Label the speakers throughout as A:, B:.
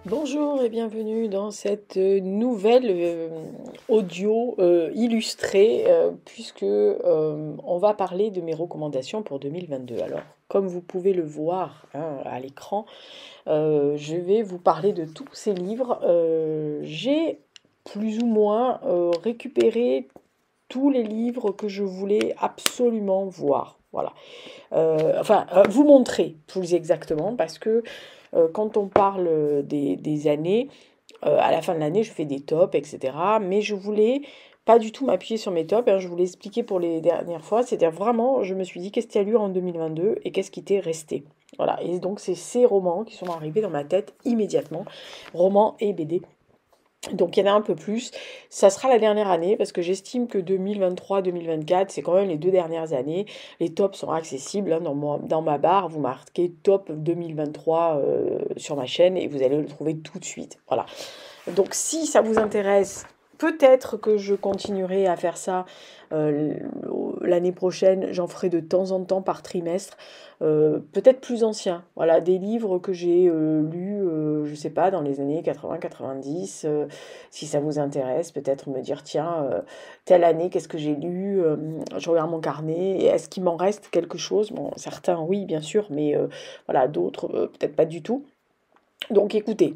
A: Bonjour et bienvenue dans cette nouvelle audio illustrée puisque on va parler de mes recommandations pour 2022. Alors, comme vous pouvez le voir hein, à l'écran, je vais vous parler de tous ces livres. J'ai plus ou moins récupéré tous les livres que je voulais absolument voir. Voilà. Vous montrer plus exactement, parce que quand on parle des années, à la fin de l'année, je fais des tops, etc. Mais je voulais pas du tout m'appuyer sur mes tops, hein, je vous l'ai expliqué pour les dernières fois, c'est-à-dire vraiment, je me suis dit qu'est-ce qu'il y a lu en 2022 et qu'est-ce qui était resté. Voilà, et donc c'est ces romans qui sont arrivés dans ma tête immédiatement, romans et BD. Donc il y en a un peu plus. Ça sera la dernière année parce que j'estime que 2023-2024, c'est quand même les 2 dernières années. Les tops sont accessibles hein, dans ma barre. Vous marquez top 2023 sur ma chaîne et vous allez le trouver tout de suite. Voilà. Donc si ça vous intéresse, peut-être que je continuerai à faire ça euh, l'année prochaine. J'en ferai de temps en temps par trimestre. Peut-être plus anciens. Voilà, des livres que j'ai lus, je sais pas, dans les années 80-90. Si ça vous intéresse, peut-être me dire, tiens, telle année, qu'est-ce que j'ai lu je regarde mon carnet. Et est-ce qu'il m'en reste quelque chose? Bon, certains, oui, bien sûr, mais voilà, d'autres, peut-être pas du tout. Donc écoutez,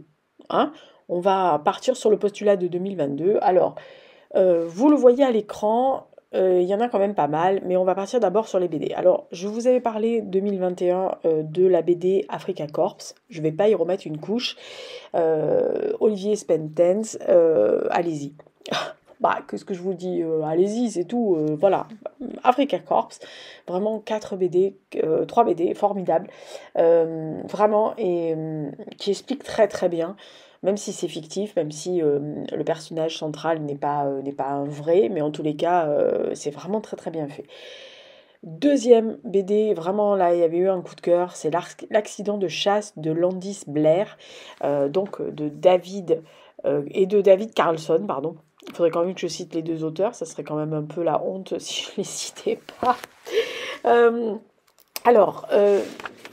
A: hein, on va partir sur le postulat de 2022. Alors, vous le voyez à l'écran, il y en a quand même pas mal, mais on va partir d'abord sur les BD. Alors, je vous avais parlé 2021 de la BD Africa Corps. Je vais pas y remettre une couche. Olivier Spentens, allez-y. Bah, qu'est-ce que je vous dis allez-y, c'est tout. Voilà. Africa Corps, vraiment 4 BD, 3 BD, formidables. Vraiment, et qui explique très très bien, même si c'est fictif, même si le personnage central n'est pas un vrai, mais en tous les cas, c'est vraiment très très bien fait. Deuxième BD, vraiment là, il y avait eu un coup de cœur, c'est l'accident de chasse de Landis Blair, donc de David et de David Carlson, pardon. Il faudrait quand même que je cite les deux auteurs, ça serait quand même un peu la honte si je ne les citais pas. Euh, alors,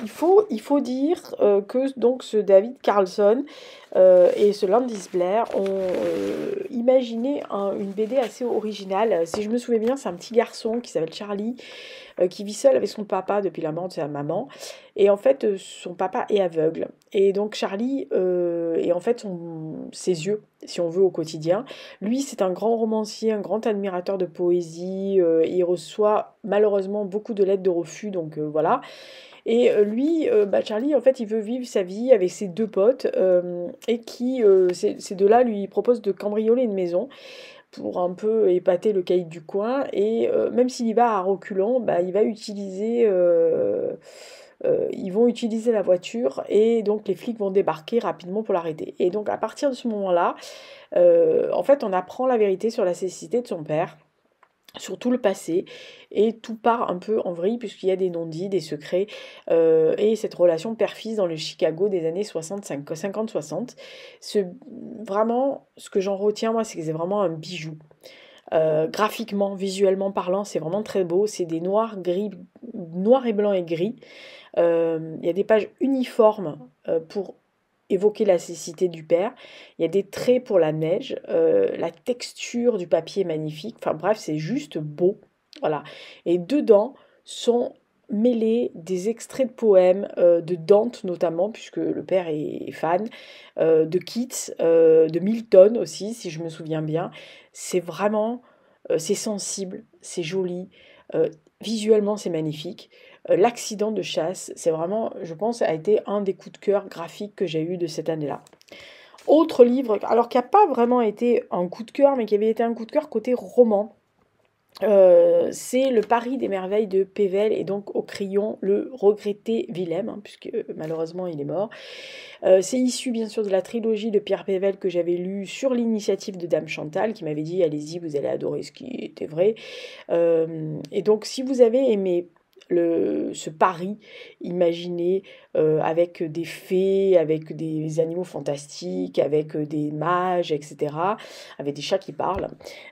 A: il faut dire que donc ce David Carlson et ce Landis Blair ont imaginé une BD assez originale. Si je me souviens bien, c'est un petit garçon qui s'appelle Charlie, qui vit seul avec son papa depuis la mort de sa maman. Et en fait, son papa est aveugle. Et donc Charlie est en fait ses yeux, si on veut, au quotidien. Lui, c'est un grand romancier, un grand admirateur de poésie. Il reçoit malheureusement beaucoup de lettres de refus, donc voilà. Et lui, Charlie, en fait, il veut vivre sa vie avec ses deux potes et ces deux-là lui proposent de cambrioler une maison pour un peu épater le caïd du coin. Et même s'il y va à reculons, ils vont utiliser la voiture et donc les flics vont débarquer rapidement pour l'arrêter. Et donc à partir de ce moment-là, en fait, on apprend la vérité sur la cécité de son père, sur tout le passé, et tout part un peu en vrille puisqu'il y a des non-dits, des secrets, et cette relation père-fils dans le Chicago des années 50-60. Vraiment, ce que j'en retiens, moi, c'est que c'est vraiment un bijou. Graphiquement, visuellement parlant, c'est vraiment très beau. C'est des noirs, gris, noir et blanc et gris. Il y a des pages uniformes pour évoquer la cécité du père. Il y a des traits pour la neige. La texture du papier est magnifique. Enfin bref, c'est juste beau. Voilà. Et dedans sont mêlés des extraits de poèmes de Dante notamment, puisque le père est fan, de Keats, de Milton aussi, si je me souviens bien. C'est vraiment, c'est sensible, c'est joli, euh, visuellement c'est magnifique. L'accident de chasse, c'est vraiment, je pense, a été un des coups de cœur graphiques que j'ai eu de cette année-là. Autre livre, alors qui n'a pas vraiment été un coup de cœur, mais qui avait été un coup de cœur côté roman, c'est Le Paris des merveilles de Pével et donc au crayon le regretté Willem, hein, puisque malheureusement il est mort. C'est issu bien sûr de la trilogie de Pierre Pével que j'avais lu sur l'initiative de Dame Chantal qui m'avait dit allez-y vous allez adorer, ce qui était vrai. Et donc si vous avez aimé ce Paris imaginé avec des fées, avec des animaux fantastiques, avec des mages, etc., avec des chats qui parlent.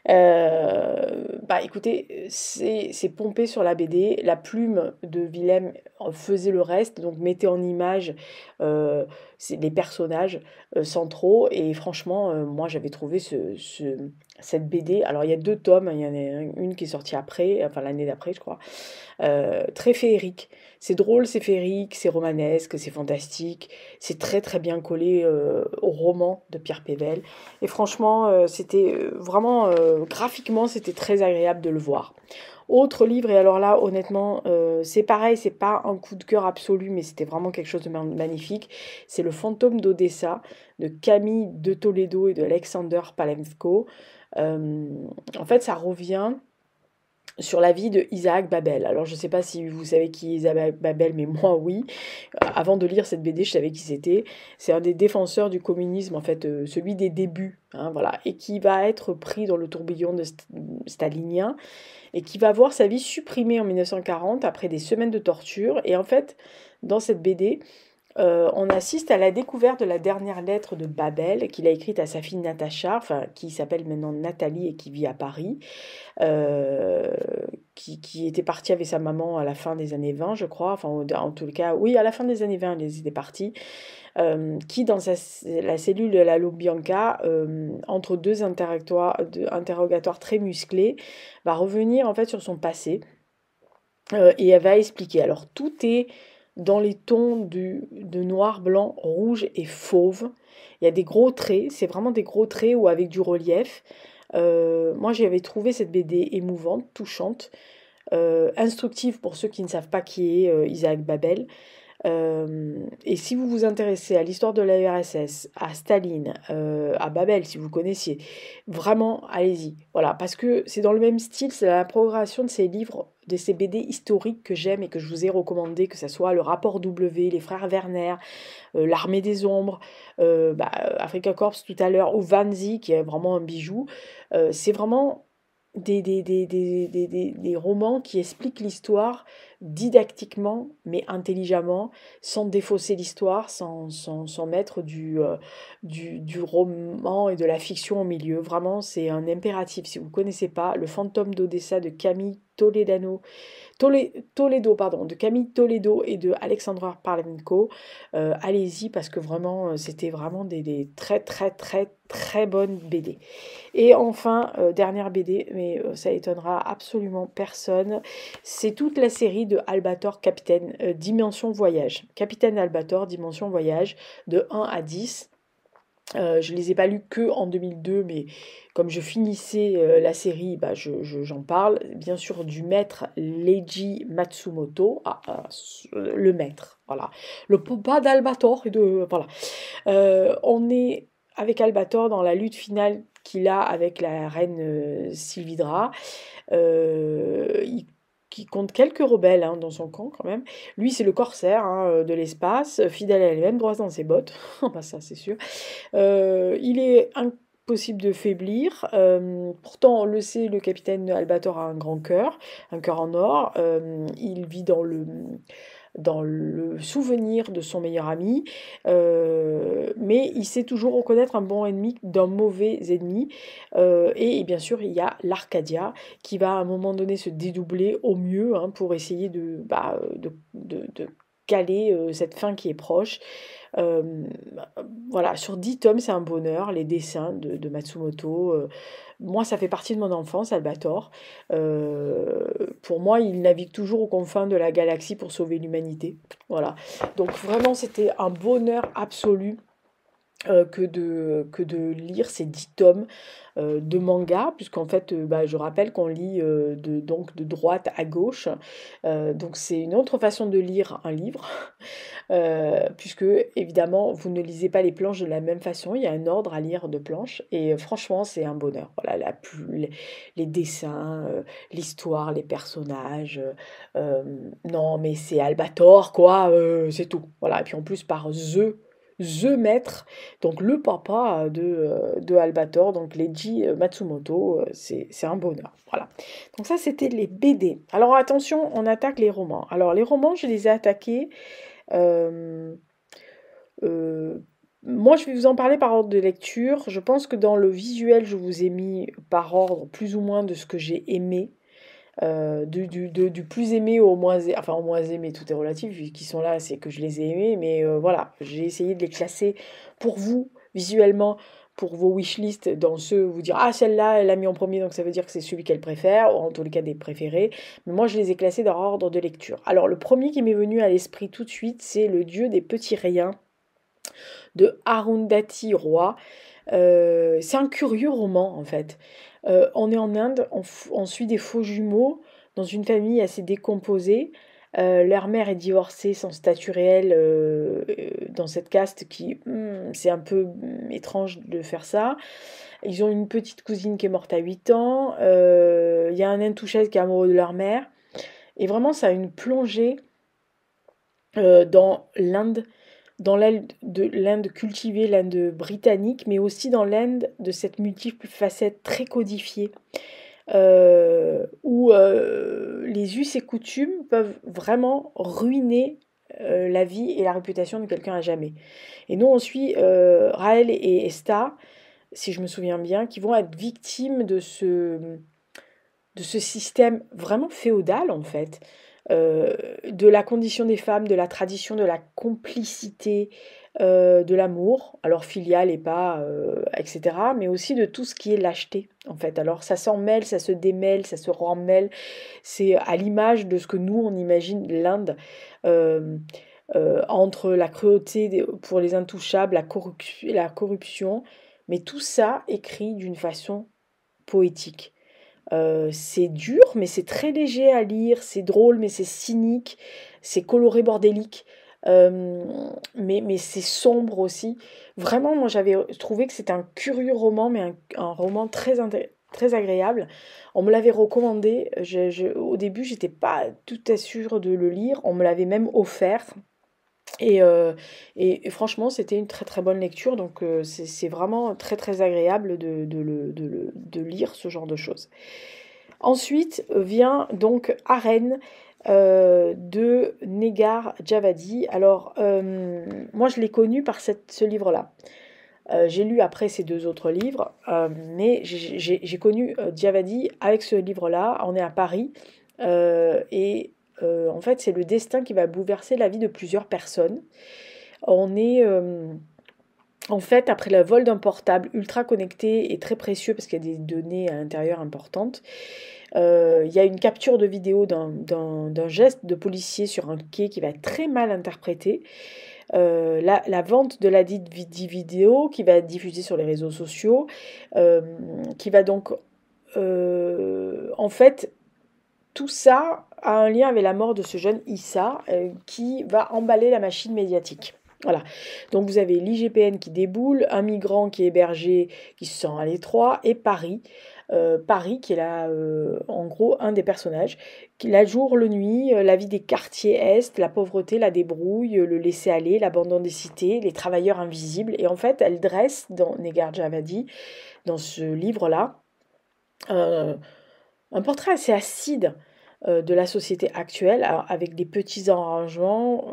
A: Bah écoutez, c'est pompé sur la BD. La plume de Willem faisait le reste, donc mettait en image les personnages centraux. Et franchement, moi j'avais trouvé cette BD. Alors il y a 2 tomes, il y en a une qui est sortie après, enfin l'année d'après, je crois. Très féerique. C'est drôle, c'est féerique, c'est romanesque, c'est fantastique. C'est très très bien collé au roman de Pierre Pével. Et franchement, c'était vraiment graphiquement, c'était très agréable de le voir. Autre livre, et alors là, honnêtement, c'est pareil, c'est pas un coup de cœur absolu, mais c'était vraiment quelque chose de magnifique. C'est Le Fantôme d'Odessa de Camille de Toledo et de Alexander Palemko. Euh, En fait, ça revient sur la vie de Isaac Babel. Alors je ne sais pas si vous savez qui est Isaac Babel, mais moi oui. Avant de lire cette BD, je savais qui c'était. C'est un des défenseurs du communisme, en fait, celui des débuts, hein, voilà, et qui va être pris dans le tourbillon stalinien et qui va voir sa vie supprimée en 1940 après des semaines de torture. Et en fait, dans cette BD, on assiste à la découverte de la dernière lettre de Babel qu'il a écrite à sa fille Natacha, enfin, qui s'appelle maintenant Nathalie et qui vit à Paris, euh, qui était partie avec sa maman à la fin des années 20, je crois, enfin en tout cas, oui, à la fin des années 20, ils étaient partis, qui dans la cellule de la Lubyanka, entre deux interrogatoires très musclés, va revenir en fait sur son passé et elle va expliquer. Alors tout est dans les tons de noir, blanc, rouge et fauve. Il y a des gros traits, c'est vraiment des gros traits ou avec du relief. Moi, j'avais trouvé cette BD émouvante, touchante, instructive pour ceux qui ne savent pas qui est Isaac Babel. Et si vous vous intéressez à l'histoire de la URSS, à Staline, à Babel, si vous connaissiez, vraiment, allez-y. Voilà, parce que c'est dans le même style, c'est la progression de ces livres, de ces BD historiques que j'aime et que je vous ai recommandé, que ce soit le rapport W, les frères Werner, l'armée des ombres, Africa Corps tout à l'heure, ou Vanzi, qui est vraiment un bijou. C'est vraiment des romans qui expliquent l'histoire didactiquement, mais intelligemment, sans défausser l'histoire, sans mettre du roman et de la fiction au milieu. Vraiment, c'est un impératif. Si vous ne connaissez pas, Le Fantôme d'Odessa de Camille Toledo, pardon, de Camille Toledo et de Alexandra Parlenko. Allez-y parce que vraiment, c'était vraiment des très très très très bonnes BD. Et enfin, dernière BD, mais ça étonnera absolument personne, c'est toute la série de Albator Capitaine Dimension Voyage. Capitaine Albator Dimension Voyage de 1 à 10. Je ne les ai pas lus que en 2002, mais comme je finissais la série, bah, j'en parle. Bien sûr, du maître Leiji Matsumoto, le maître, voilà. Le papa d'Albator, voilà. On est avec Albator dans la lutte finale qu'il a avec la reine Sylvidra. Qui compte quelques rebelles hein, dans son camp quand même. Lui, c'est le corsaire hein, de l'espace, fidèle à elle-même, droit dans ses bottes. Bah, ça, c'est sûr. Il est impossible de faiblir. Pourtant, on le sait, le capitaine Albator a un cœur en or. Il vit dans le souvenir de son meilleur ami, mais il sait toujours reconnaître un bon ennemi d'un mauvais ennemi. Et bien sûr, il y a l'Arcadia qui va à un moment donné se dédoubler au mieux hein, pour essayer de caler cette fin qui est proche. Euh, voilà, sur 10 tomes, c'est un bonheur, les dessins de Matsumoto. Moi, ça fait partie de mon enfance, Albator. Pour moi, il navigue toujours aux confins de la galaxie pour sauver l'humanité. Voilà. Donc vraiment, c'était un bonheur absolu que de lire ces 10 tomes de manga, puisqu'en fait, je rappelle qu'on lit donc de droite à gauche. Donc c'est une autre façon de lire un livre, puisque évidemment, vous ne lisez pas les planches de la même façon, il y a un ordre à lire de planches, et franchement, c'est un bonheur. Voilà, les dessins, l'histoire, les personnages. Non, mais c'est Albator, quoi, c'est tout. Voilà, et puis en plus, par The the maître, donc le papa de Albator, donc Leiji Matsumoto, c'est un bonheur. Voilà. Donc ça, c'était les BD. Alors attention, on attaque les romans. Alors les romans, je les ai attaqués. euh, euh, Moi, je vais vous en parler par ordre de lecture. Je pense que dans le visuel, je vous ai mis par ordre plus ou moins de ce que j'ai aimé. Du plus aimé au moins, enfin au moins aimé, tout est relatif, vu qu'ils sont là, c'est que je les ai aimés, mais voilà, j'ai essayé de les classer pour vous, visuellement, pour vos wishlists, dans ceux, vous dire, ah celle-là, elle l'a mis en premier, donc ça veut dire que c'est celui qu'elle préfère, ou en tous les cas des préférés, mais moi je les ai classés dans ordre de lecture. Alors le premier qui m'est venu à l'esprit tout de suite, c'est Le Dieu des petits riens de Arundhati Roy. C'est un curieux roman en fait. On est en Inde, on suit des faux jumeaux dans une famille assez décomposée. Leur mère est divorcée sans statut réel dans cette caste qui, c'est un peu étrange de faire ça. Ils ont une petite cousine qui est morte à 8 ans. Il y a un intouchable qui est amoureux de leur mère. Et vraiment, ça a une plongée dans l'Inde, dans l'Inde cultivée, l'Inde britannique, mais aussi dans l'Inde de cette multiple facette très codifiée, où les us et coutumes peuvent vraiment ruiner la vie et la réputation de quelqu'un à jamais. Et nous, on suit Raël et Esta, si je me souviens bien, qui vont être victimes de ce système vraiment féodal, en fait, de la condition des femmes, de la tradition, de la complicité, de l'amour, alors filial et pas, etc., mais aussi de tout ce qui est lâcheté, en fait. Alors ça s'en mêle, ça se démêle, ça se remêle, c'est à l'image de ce que nous, on imagine l'Inde, euh, entre la cruauté pour les intouchables, la corruption, mais tout ça écrit d'une façon poétique. C'est dur, mais c'est très léger à lire, c'est drôle, mais c'est cynique, c'est coloré bordélique, mais c'est sombre aussi. Vraiment, moi j'avais trouvé que c'était un curieux roman, mais un roman très agréable. On me l'avait recommandé, au début j'étais pas tout à sûre de le lire, on me l'avait même offert. Et, et franchement, c'était une très très bonne lecture, donc c'est vraiment très très agréable de lire ce genre de choses. Ensuite vient donc Arène de Negar Javadi. Alors, moi je l'ai connu par ce livre-là. J'ai lu après ces deux autres livres, mais j'ai connu Javadi avec ce livre-là. On est à Paris et en fait, c'est le destin qui va bouleverser la vie de plusieurs personnes. On est en fait après le vol d'un portable ultra connecté et très précieux parce qu'il y a des données à l'intérieur importantes. Il y a une capture de vidéo d'un geste de policier sur un quai qui va être très mal interprété. La vente de la dite vidéo qui va être diffusée sur les réseaux sociaux, qui va donc en fait tout ça a un lien avec la mort de ce jeune Issa qui va emballer la machine médiatique. Voilà. Donc vous avez l'IGPN qui déboule, un migrant qui est hébergé, qui se sent à l'étroit, et Paris. Paris qui est là, en gros, un des personnages. Qui, la jour, le nuit, la vie des quartiers est, la pauvreté, la débrouille, le laisser-aller, l'abandon des cités, les travailleurs invisibles. Et en fait, elle dresse, dans Negar Javadi, dans ce livre-là, euh, un portrait assez acide de la société actuelle, avec des petits arrangements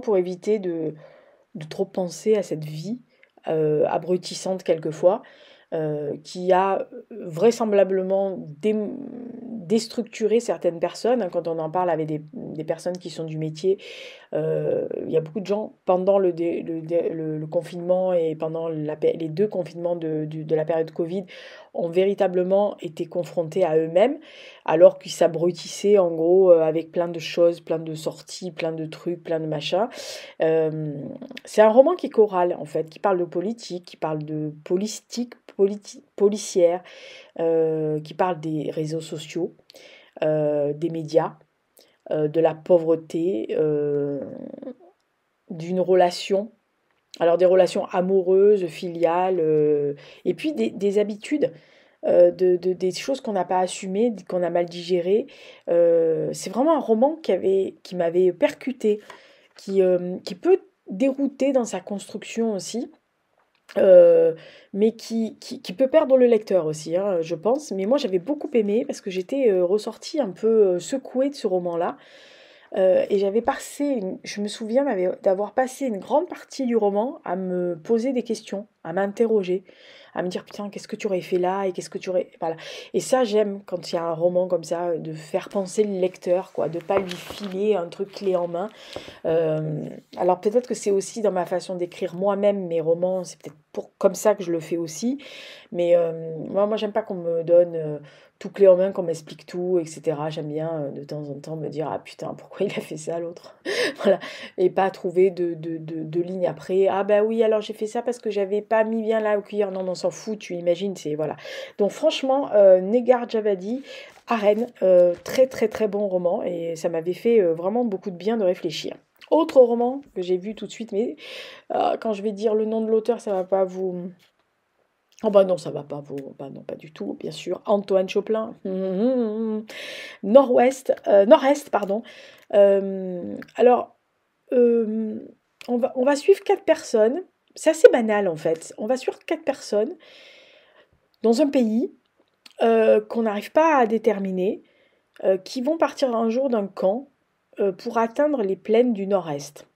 A: pour éviter de trop penser à cette vie abrutissante quelquefois, qui a vraisemblablement déstructuré certaines personnes. Hein. Quand on en parle avec des personnes qui sont du métier, il y a beaucoup de gens, pendant le confinement et pendant les deux confinements de la période Covid, ont véritablement été confrontés à eux-mêmes, alors qu'ils s'abrutissaient en gros avec plein de choses, plein de sorties, plein de trucs, plein de machins. Euh, c'est un roman qui est choral, en fait, qui parle de politique, qui parle de politique, policière, qui parle des réseaux sociaux, des médias, de la pauvreté, d'une relation, alors des relations amoureuses, filiales, et puis des habitudes, des choses qu'on n'a pas assumées, qu'on a mal digérées. C'est vraiment un roman qui m'avait percuté, qui peut dérouté dans sa construction aussi. Mais qui peut perdre le lecteur aussi, hein, je pense. Mais moi, j'avais beaucoup aimé parce que j'étais ressortie un peu secouée de ce roman-là. Et je me souviens d'avoir passé une grande partie du roman à me poser des questions, à m'interroger, à me dire putain, qu'est-ce que tu aurais fait là et qu'est-ce que tu aurais. Voilà. Et ça, j'aime quand il y a un roman comme ça, de faire penser le lecteur, quoi, de pas lui filer un truc clé en main. Alors peut-être que c'est aussi dans ma façon d'écrire moi-même mes romans, c'est peut-être comme ça que je le fais aussi. Mais moi j'aime pas qu'on me donne tout clé en main, qu'on m'explique tout, etc. J'aime bien de temps en temps me dire, ah putain, pourquoi il a fait ça l'autre? Voilà. Et pas trouver de ligne après. Ah bah oui, alors j'ai fait ça parce que j'avais pas mis bien la cuillère. Non, mais on s'en fout, tu imagines, c'est voilà. Donc franchement, Negar Javadi, à Rennes, très très très bon roman et ça m'avait fait vraiment beaucoup de bien de réfléchir. Autre roman que j'ai vu tout de suite, mais quand je vais dire le nom de l'auteur, ça va pas vous... Oh bah non, ça va pas vous... Bah non, pas du tout, bien sûr. Antoine Choplin. Nord-Est, pardon. Alors, euh, on va suivre 4 personnes. C'est assez banal en fait. On va suivre 4 personnes dans un pays qu'on n'arrive pas à déterminer, qui vont partir un jour d'un camp pour atteindre les plaines du Nord-Est.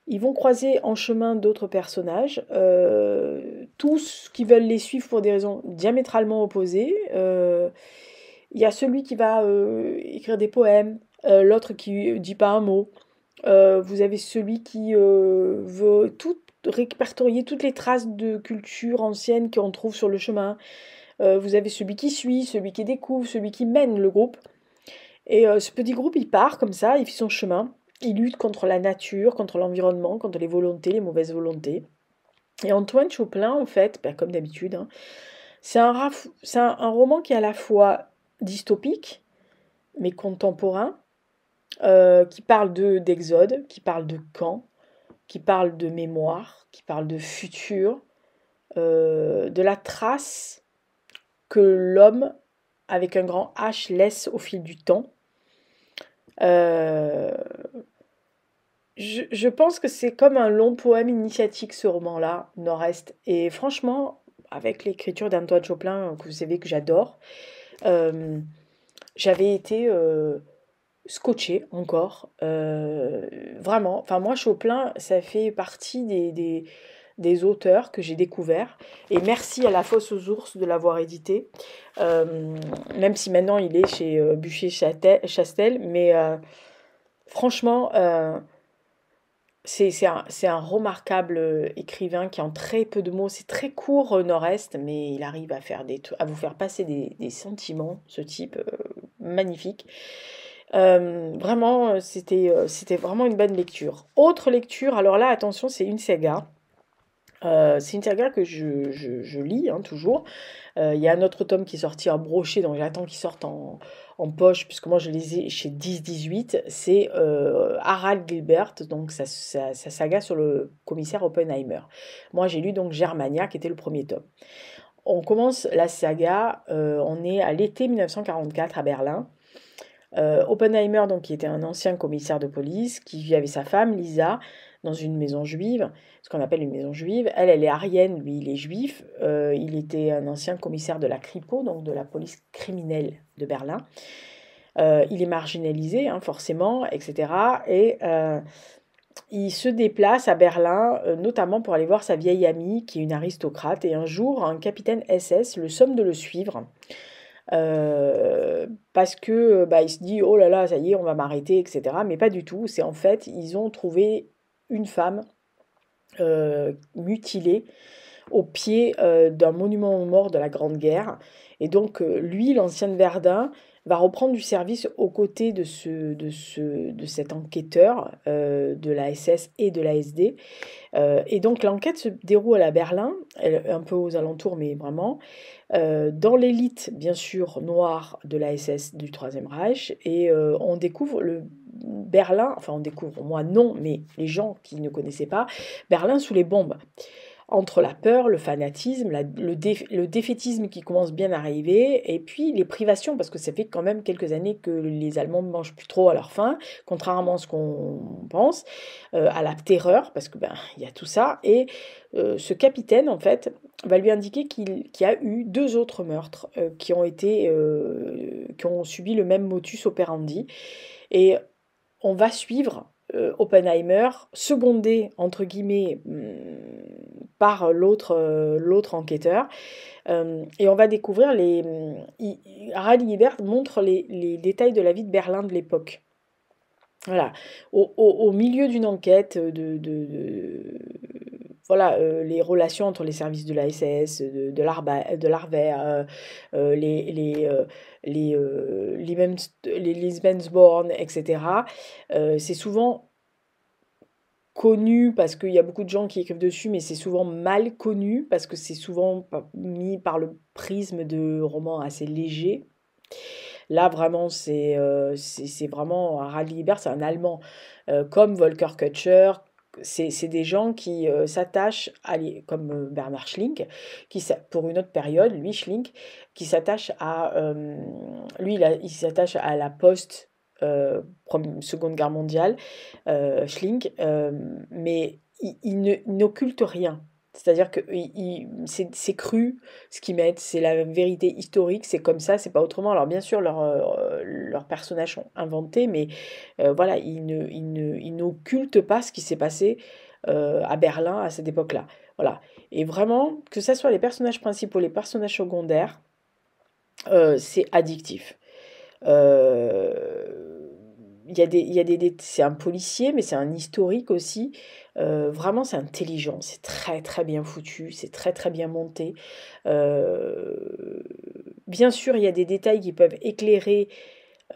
A: Ils vont croiser en chemin d'autres personnages, tous qui veulent les suivre pour des raisons diamétralement opposées. Il y a celui qui va écrire des poèmes, l'autre qui dit pas un mot. Vous avez celui qui veut répertorier toutes les traces de culture ancienne qu'on trouve sur le chemin. Vous avez celui qui suit, celui qui découvre, celui qui mène le groupe. Et ce petit groupe, il part comme ça, il fait son chemin. Il lutte contre la nature, contre l'environnement, contre les volontés, les mauvaises volontés. Et Antoine Choplin, en fait, ben, comme d'habitude, hein, c'est un roman qui est à la fois dystopique, mais contemporain, qui parle d'exode, qui parle de camp, qui parle de mémoire, qui parle de futur, de la trace que l'homme, avec un grand H, laisse au fil du temps. Euh, je pense que c'est comme un long poème initiatique, ce roman-là, Nord-Est. Et franchement, avec l'écriture d'Antoine Choplin, que vous savez que j'adore, euh, j'avais été scotchée encore. Vraiment. Enfin, moi, Choplin, ça fait partie des auteurs que j'ai découverts. Et merci à La Fosse aux Ours de l'avoir édité. Même si maintenant il est chez Bucher-Chastel. Mais franchement, c'est un remarquable écrivain qui en très peu de mots, c'est très court Nord-Est, mais il arrive à à vous faire passer des sentiments, ce type magnifique. Vraiment, c'était vraiment une bonne lecture. Autre lecture, alors là, attention, c'est une saga. C'est une saga que je lis hein, toujours. Il y a un autre tome qui est sorti en brochet, donc j'attends qu'il sorte en poche, puisque moi je les ai chez 10-18. C'est Harald Gilbert, donc sa saga sur le commissaire Oppenheimer. Moi j'ai lu donc Germania, qui était le premier tome. On commence la saga, on est à l'été 1944 à Berlin. Oppenheimer, donc, qui était un ancien commissaire de police, qui vit avec sa femme, Lisa, dans une maison juive, ce qu'on appelle une maison juive. Elle est arienne, lui, il est juif. Il était un ancien commissaire de la Kripo, donc de la police criminelle de Berlin. Il est marginalisé, hein, forcément, etc. Et il se déplace à Berlin, notamment pour aller voir sa vieille amie, qui est une aristocrate. Et un jour, un capitaine SS le somme de le suivre. Parce que bah, il se dit oh là là ça y est on va m'arrêter etc mais pas du tout, c'est en fait ils ont trouvé une femme mutilée au pied d'un monument aux morts de la Grande Guerre et donc lui l'ancien de Verdun va reprendre du service aux côtés de cet enquêteur de la SS et de la SD. Et donc l'enquête se déroule à Berlin, un peu aux alentours, mais vraiment, dans l'élite, bien sûr, noire de la SS du Troisième Reich. Et on découvre le Berlin, enfin on découvre, moi non, mais les gens qui ne connaissaient pas, Berlin sous les bombes. entre la peur, le fanatisme, le défaitisme qui commence bien à arriver, et puis les privations, parce que ça fait quand même quelques années que les Allemands ne mangent plus trop à leur faim, contrairement à ce qu'on pense, à la terreur, parce que il y a tout ça, et ce capitaine, en fait, va lui indiquer qu'il y a eu 2 autres meurtres qui ont subi le même modus operandi, et on va suivre Oppenheimer, secondé entre guillemets par l'autre enquêteur, et on va découvrir Harald Ebert montre les détails de la vie de Berlin de l'époque. Voilà, au milieu d'une enquête voilà, les relations entre les services de la SS, de l'Arver, les Lebensborn, etc. C'est souvent connu parce qu'il y a beaucoup de gens qui écrivent dessus, mais c'est souvent mal connu parce que c'est souvent mis par le prisme de romans assez légers. Là, vraiment, c'est vraiment un Harald Lieber, c'est un Allemand, comme Volker Kutscher. C'est des gens qui s'attachent comme Bernard Schlink, pour une autre période, lui, Schlink, qui s'attache à. Lui, il s'attache à la Seconde Guerre mondiale, Schlink, mais il n'occulte rien. C'est-à-dire que c'est cru, ce qu'ils mettent, c'est la vérité historique, c'est comme ça, c'est pas autrement. Alors bien sûr, leurs personnages sont inventés, mais voilà, ils n'occultent pas ce qui s'est passé à Berlin à cette époque-là. Voilà. Et vraiment, que ce soit les personnages principaux, les personnages secondaires, c'est addictif. C'est un policier, mais c'est un historique aussi. Vraiment, c'est intelligent, c'est très très bien foutu, c'est très très bien monté. Bien sûr, il y a des détails qui peuvent éclairer.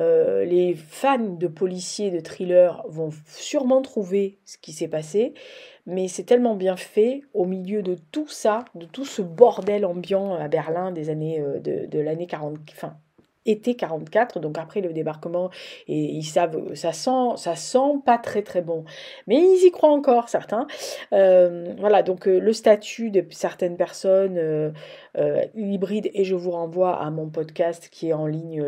A: Les fans de policiers, de thrillers vont sûrement trouver ce qui s'est passé, mais c'est tellement bien fait au milieu de tout ça, de tout ce bordel ambiant à Berlin des années de l'année 40, enfin été 44, donc après le débarquement, et ils savent, ça sent pas très très bon, mais ils y croient encore certains. Voilà, donc le statut de certaines personnes hybrides, et je vous renvoie à mon podcast qui est en ligne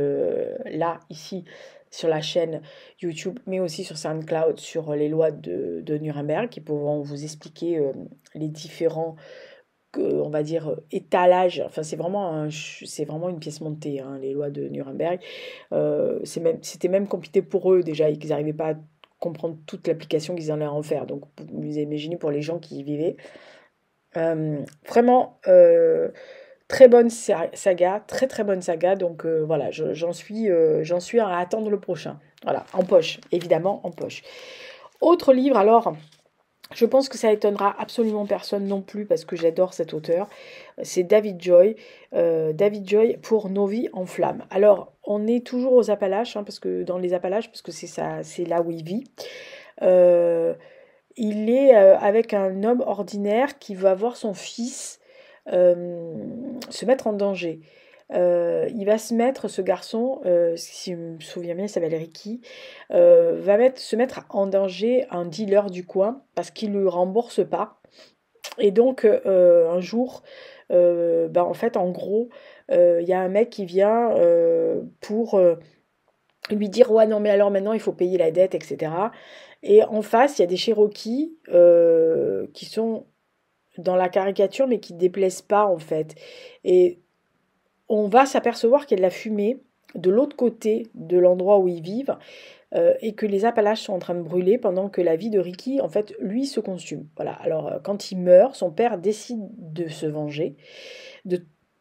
A: là, ici, sur la chaîne YouTube, mais aussi sur SoundCloud, sur les lois de Nuremberg, qui pourront vous expliquer les différents on va dire, étalage. Enfin, c'est vraiment une pièce montée, hein, les lois de Nuremberg. C'était même compliqué pour eux déjà, et qu'ils n'arrivaient pas à comprendre toute l'application qu'ils allaient en faire. Donc, vous imaginez pour les gens qui y vivaient. Vraiment, très bonne saga, très très bonne saga. Donc voilà, j'en suis à attendre le prochain. Voilà, en poche, évidemment, en poche. Autre livre, alors. Je pense que ça étonnera absolument personne non plus parce que j'adore cet auteur. C'est David Joy. David Joy pour Nos vies en flammes. Alors, on est toujours aux Appalaches, hein, parce que dans les Appalaches, parce que c'est là où il vit. Il est avec un homme ordinaire qui va voir son fils se mettre en danger. Il va ce garçon, si je me souviens bien, il s'appelle Ricky, se mettre en danger un dealer du coin parce qu'il ne lui rembourse pas. Et donc, un jour, en fait, en gros, il y a un mec qui vient pour lui dire, ouais, non, mais alors maintenant, il faut payer la dette, etc. Et en face, il y a des Cherokees qui sont dans la caricature, mais qui ne déplaisent pas, en fait. Et on va s'apercevoir qu'il y a de la fumée de l'autre côté de l'endroit où ils vivent, et que les Appalaches sont en train de brûler pendant que la vie de Ricky, en fait, lui, se consume. Voilà. Alors, quand il meurt, son père décide de se venger.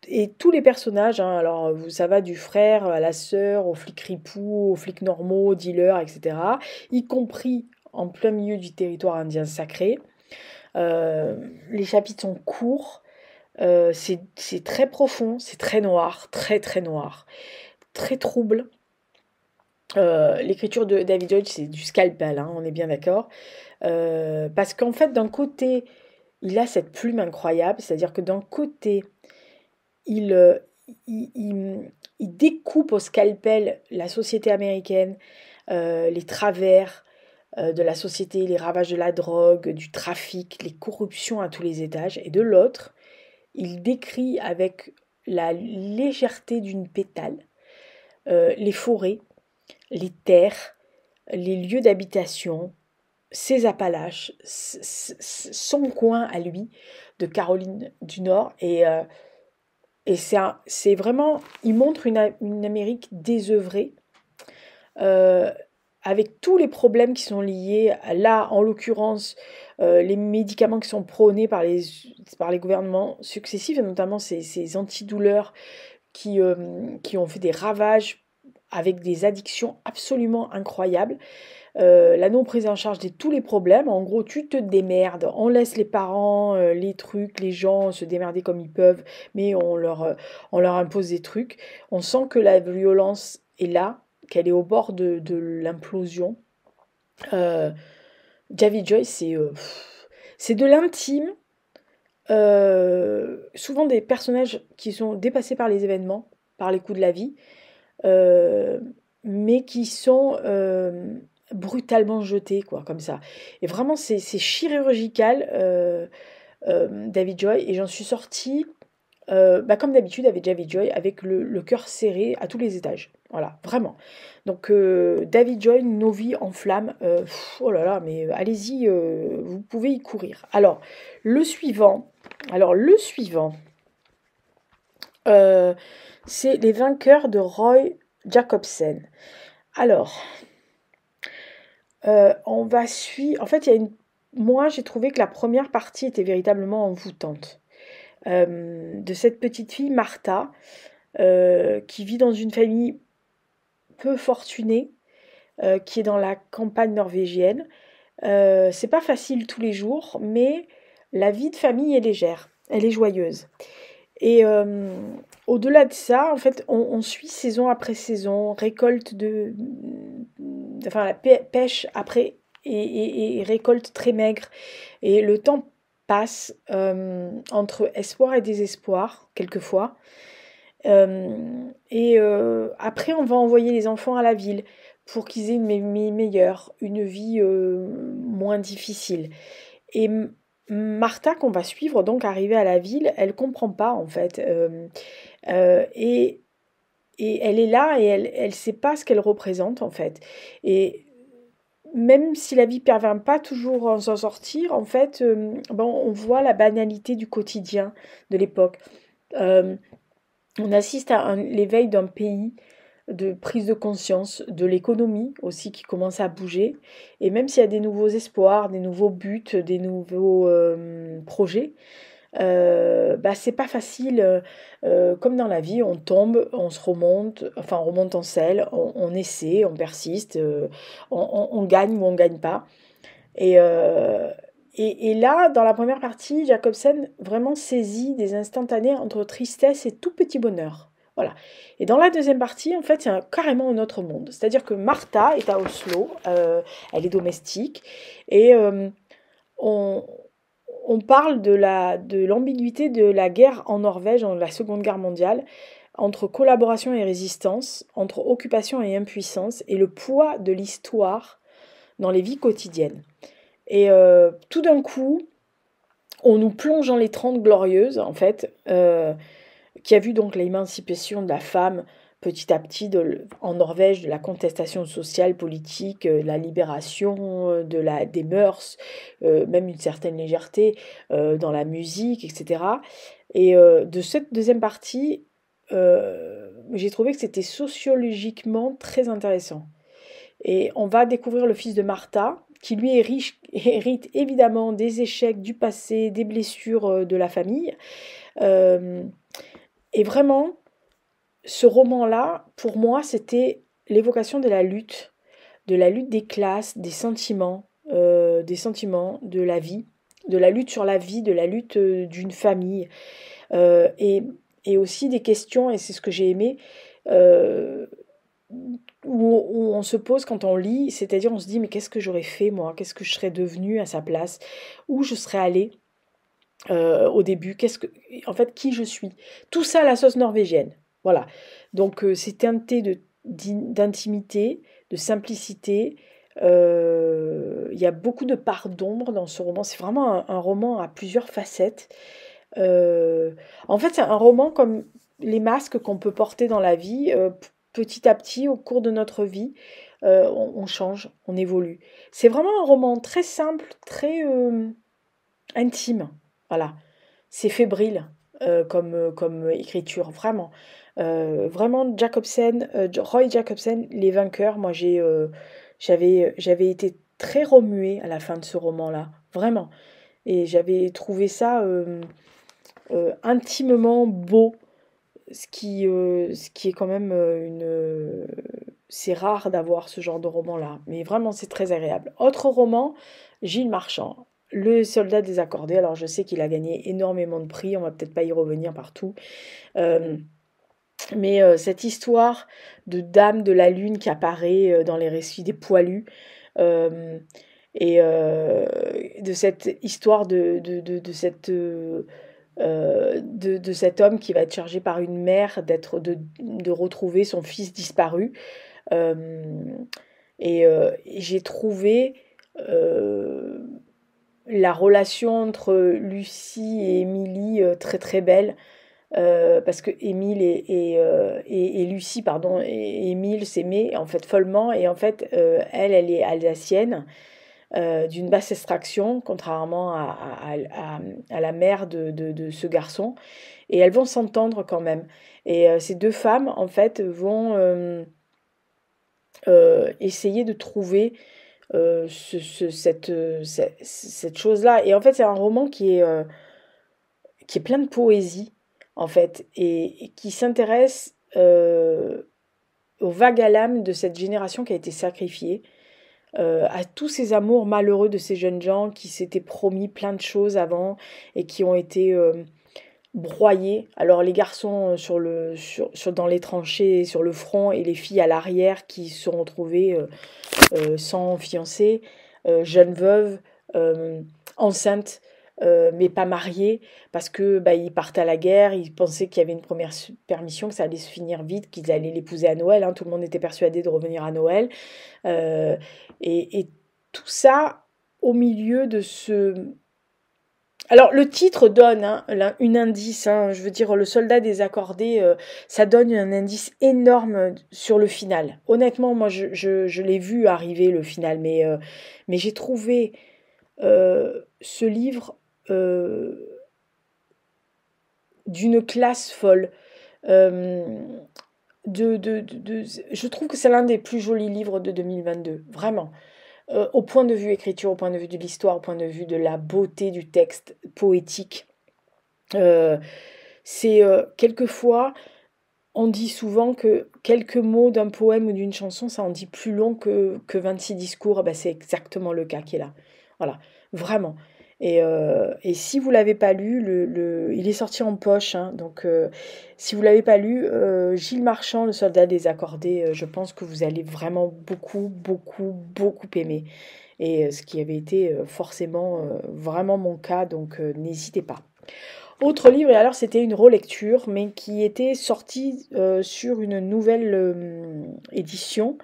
A: Et tous les personnages, hein, alors ça va du frère à la sœur, aux flics ripoux, aux flics normaux, aux dealers, etc., y compris en plein milieu du territoire indien sacré. Les chapitres sont courts. C'est très profond, c'est très noir, très très noir, très trouble. L'écriture de David Joy, c'est du scalpel, hein, on est bien d'accord. Parce qu'en fait, d'un côté, il a cette plume incroyable, c'est-à-dire que d'un côté, il, euh, il découpe au scalpel la société américaine, les travers, de la société, les ravages de la drogue, du trafic, les corruptions à tous les étages. Et de l'autre, il décrit avec la légèreté d'une pétale les forêts, les terres, les lieux d'habitation, ses Appalaches, son coin à lui de Caroline du Nord. Et c'est vraiment, il montre une Amérique désœuvrée, euh, avec tous les problèmes qui sont liés, là en l'occurrence, les médicaments qui sont prônés par les gouvernements successifs, et notamment ces antidouleurs qui ont fait des ravages avec des addictions absolument incroyables. La non prise en charge de tous les problèmes. En gros, tu te démerdes, on laisse les parents, les trucs, les gens se démerder comme ils peuvent, mais on leur impose des trucs. On sent que la violence est là, qu'elle est au bord de l'implosion. Euh, Javi Joy, c'est de l'intime. Souvent des personnages qui sont dépassés par les événements, par les coups de la vie, euh, mais qui sont brutalement jetés, quoi, comme ça. Et vraiment, c'est chirurgical, David Joy, et j'en suis sortie, comme d'habitude avec David Joy, avec le cœur serré à tous les étages. Voilà, vraiment. Donc, David Joy, Nos vies en flammes, oh là là, mais allez-y, vous pouvez y courir. Le suivant, le suivant, euh, c'est Les vainqueurs de Roy Jacobsen. Alors, on va suivre. En fait, moi, j'ai trouvé que la première partie était véritablement envoûtante. De cette petite fille, Martha, qui vit dans une famille peu fortunée, qui est dans la campagne norvégienne. C'est pas facile tous les jours, mais la vie de famille est légère, elle est joyeuse. Et au-delà de ça, en fait, on suit saison après saison, enfin la pêche après et récolte très maigre. Et le temps passe entre espoir et désespoir, quelquefois. Après, on va envoyer les enfants à la ville pour qu'ils aient une vie meilleure, une vie moins difficile. Et Martha, qu'on va suivre, donc arrivée à la ville, elle comprend pas en fait. Euh, et, et elle est là et elle sait pas ce qu'elle représente en fait. Et même si la vie ne parvient pas toujours à s'en sortir, en fait, on voit la banalité du quotidien de l'époque. Euh, on assiste à l'éveil d'un pays, de prise de conscience, de l'économie aussi qui commence à bouger. Et même s'il y a des nouveaux espoirs, des nouveaux buts, des nouveaux projets, c'est pas facile. Comme dans la vie, on tombe, on se remonte, enfin on remonte en selle, on essaie, on persiste, on gagne ou on gagne pas. Et, euh, et là, dans la première partie, Jacobsen vraiment saisit des instantanés entre tristesse et tout petit bonheur. Voilà. Et dans la deuxième partie, en fait, c'est carrément un autre monde. C'est-à-dire que Martha est à Oslo, elle est domestique, et on, on parle de l'ambiguïté de la guerre en Norvège, dans la Seconde Guerre mondiale, entre collaboration et résistance, entre occupation et impuissance, et le poids de l'histoire dans les vies quotidiennes. Et tout d'un coup, on nous plonge dans les Trente Glorieuses, en fait, qui a vu donc l'émancipation de la femme petit à petit en Norvège, de la contestation sociale, politique, la libération des mœurs, même une certaine légèreté dans la musique, etc. Et de cette deuxième partie, j'ai trouvé que c'était sociologiquement très intéressant. Et on va découvrir le fils de Martha, qui lui hérite évidemment des échecs du passé, des blessures de la famille. Euh, et vraiment, ce roman-là, pour moi, c'était l'évocation de la lutte des classes, des sentiments, de la vie, de la lutte sur la vie, de la lutte d'une famille, euh, et, et aussi des questions, et c'est ce que j'ai aimé, euh, où on se pose quand on lit, c'est-à-dire on se dit mais qu'est-ce que j'aurais fait moi, qu'est-ce que je serais devenue à sa place, où je serais allée au début, en fait qui je suis, tout ça à la sauce norvégienne, voilà. Donc c'est teinté d'intimité, de simplicité, Il y a beaucoup de parts d'ombre dans ce roman. C'est vraiment un roman à plusieurs facettes. Euh, En fait, c'est un roman comme les masques qu'on peut porter dans la vie. Petit à petit, au cours de notre vie, on change, on évolue. C'est vraiment un roman très simple, très intime. Voilà. C'est fébrile comme écriture, vraiment. Vraiment, Jacobsen, Roy Jacobsen, Les Vainqueurs, moi j'avais été très remuée à la fin de ce roman-là, vraiment. Et j'avais trouvé ça intimement beau, ce qui est quand même c'est rare d'avoir ce genre de roman-là, mais vraiment c'est très agréable. Autre roman, Gilles Marchand, Le Soldat désaccordé. Alors je sais qu'il a gagné énormément de prix, on va peut-être pas y revenir partout. Euh, mais cette histoire de Dame de la Lune qui apparaît dans les récits des Poilus, euh, et de cette histoire de cet homme qui va être chargé par une mère de retrouver son fils disparu. Euh, et j'ai trouvé euh, la relation entre Lucie et Émilie très très belle. Parce que Émile et Lucie, pardon, et Émile s'aimaient en fait follement, et en fait elle est alsacienne, d'une basse extraction, contrairement à la mère de ce garçon, et elles vont s'entendre quand même. Et ces deux femmes, en fait, vont essayer de trouver cette chose-là. Et en fait, c'est un roman qui est plein de poésie, en fait, et qui s'intéresse au vague à l'âme de cette génération qui a été sacrifiée, à tous ces amours malheureux de ces jeunes gens qui s'étaient promis plein de choses avant et qui ont été broyés. Alors les garçons dans les tranchées, sur le front, et les filles à l'arrière qui se sont retrouvées sans fiancé, jeunes veuves, euh, enceintes, mais pas mariées, parce que bah, ils partent à la guerre, ils pensaient qu'il y avait une première permission, que ça allait se finir vite, qu'ils allaient l'épouser à Noël, hein. Tout le monde était persuadé de revenir à Noël. Euh, et tout ça au milieu de ce... Alors le titre donne hein, une indice, hein, je veux dire le soldat désaccordé, ça donne un indice énorme sur le final. Honnêtement, moi je l'ai vu arriver le final, mais j'ai trouvé ce livre d'une classe folle. Euh, je trouve que c'est l'un des plus jolis livres de 2022, vraiment. Au point de vue écriture, au point de vue de l'histoire, au point de vue de la beauté du texte poétique. Euh, c'est quelquefois, on dit souvent que quelques mots d'un poème ou d'une chanson, ça en dit plus long que 26 discours. Ben, c'est exactement le cas qui est là. Voilà, vraiment. Et si vous l'avez pas lu, il est sorti en poche, hein, donc si vous l'avez pas lu, Gilles Marchand, Le Soldat désaccordé, je pense que vous allez vraiment beaucoup, beaucoup, beaucoup aimer. Et ce qui avait été forcément vraiment mon cas, donc n'hésitez pas. Autre livre, et alors c'était une relecture, mais qui était sortie sur une nouvelle édition,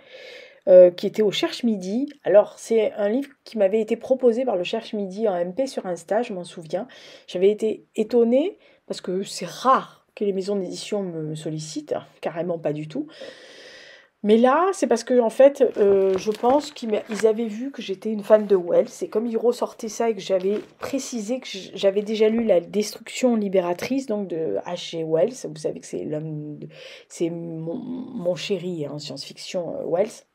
A: qui était au Cherche Midi. Alors c'est un livre qui m'avait été proposé par le Cherche Midi en MP sur Insta, je m'en souviens. J'avais été étonnée, parce que c'est rare que les maisons d'édition me sollicitent, hein, carrément pas du tout. Mais là, c'est parce que en fait, je pense qu'ils avaient vu que j'étais une fan de Wells, et comme ils ressortaient ça et que j'avais précisé que j'avais déjà lu La Destruction libératrice, donc de H.G. Wells, vous savez que c'est mon chéri en science-fiction, Wells.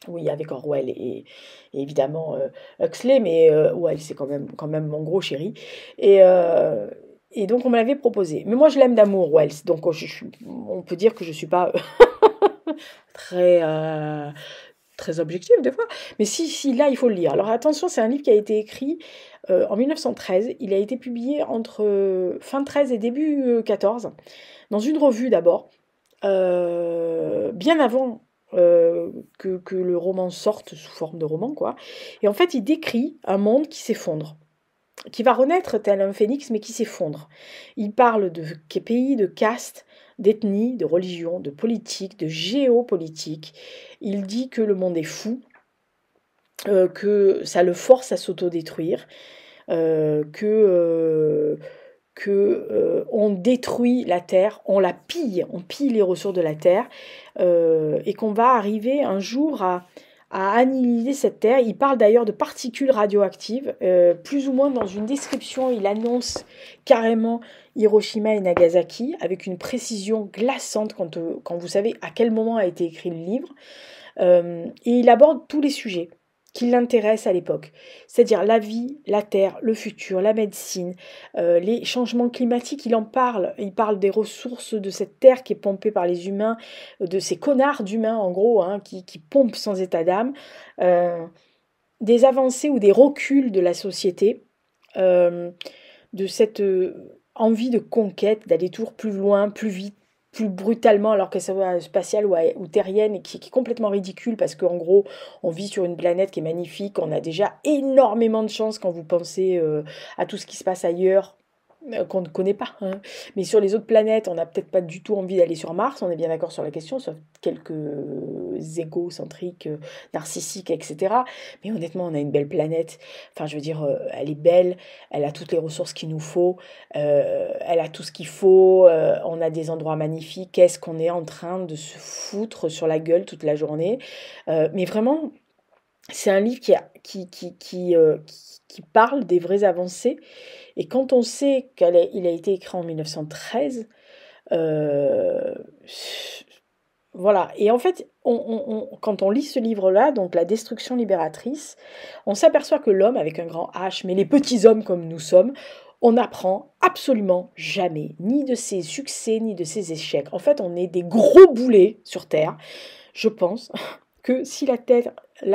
A: Oui, avec Orwell et évidemment Huxley, mais Wells c'est quand même mon gros chéri. Et, euh, et donc on me l'avait proposé. Mais moi je l'aime d'amour, Wells, donc on peut dire que je suis pas très, très objectif des fois. Mais si, là, il faut le lire. Alors attention, c'est un livre qui a été écrit en 1913. Il a été publié entre fin 13 et début 14, dans une revue d'abord, bien avant que le roman sorte sous forme de roman, quoi. Et en fait, il décrit un monde qui s'effondre, qui va renaître tel un phénix, mais qui s'effondre. Il parle de pays, de caste, d'ethnie, de religion, de politique, de géopolitique. Il dit que le monde est fou, que ça le force à s'autodétruire, on détruit la Terre, on pille les ressources de la Terre, et qu'on va arriver un jour à annihiler cette Terre. Il parle d'ailleurs de particules radioactives, plus ou moins dans une description, il annonce carrément Hiroshima et Nagasaki, avec une précision glaçante quand vous savez à quel moment a été écrit le livre. Et il aborde tous les sujets qui l'intéressent à l'époque, c'est-à-dire la vie, la terre, le futur, la médecine, les changements climatiques, il parle des ressources de cette terre qui est pompée par les humains, de ces connards d'humains en gros, hein, qui pompent sans état d'âme, des avancées ou des reculs de la société, de cette envie de conquête, d'aller toujours plus loin, plus vite, plus brutalement, alors que ça soit spatiale ou terrienne, et qui est complètement ridicule, parce qu'en gros, on vit sur une planète qui est magnifique, on a déjà énormément de chance quand vous pensez à tout ce qui se passe ailleurs, qu'on ne connaît pas, hein. Mais sur les autres planètes, on n'a peut-être pas du tout envie d'aller sur Mars, on est bien d'accord sur la question, sauf quelques égocentriques, narcissiques, etc. Mais honnêtement, on a une belle planète. Enfin, je veux dire, elle est belle, elle a toutes les ressources qu'il nous faut, elle a tout ce qu'il faut, on a des endroits magnifiques. Qu'est-ce qu'on est en train de se foutre sur la gueule toute la journée? Mais vraiment, c'est un livre qui parle des vraies avancées. Et quand on sait qu'il a été écrit en 1913, euh, voilà. Et en fait, quand on lit ce livre-là, donc La Destruction libératrice, on s'aperçoit que l'homme, avec un grand H, mais les petits hommes comme nous sommes, on n'apprend absolument jamais, ni de ses succès, ni de ses échecs. En fait, on est des gros boulets sur Terre. Je pense que si la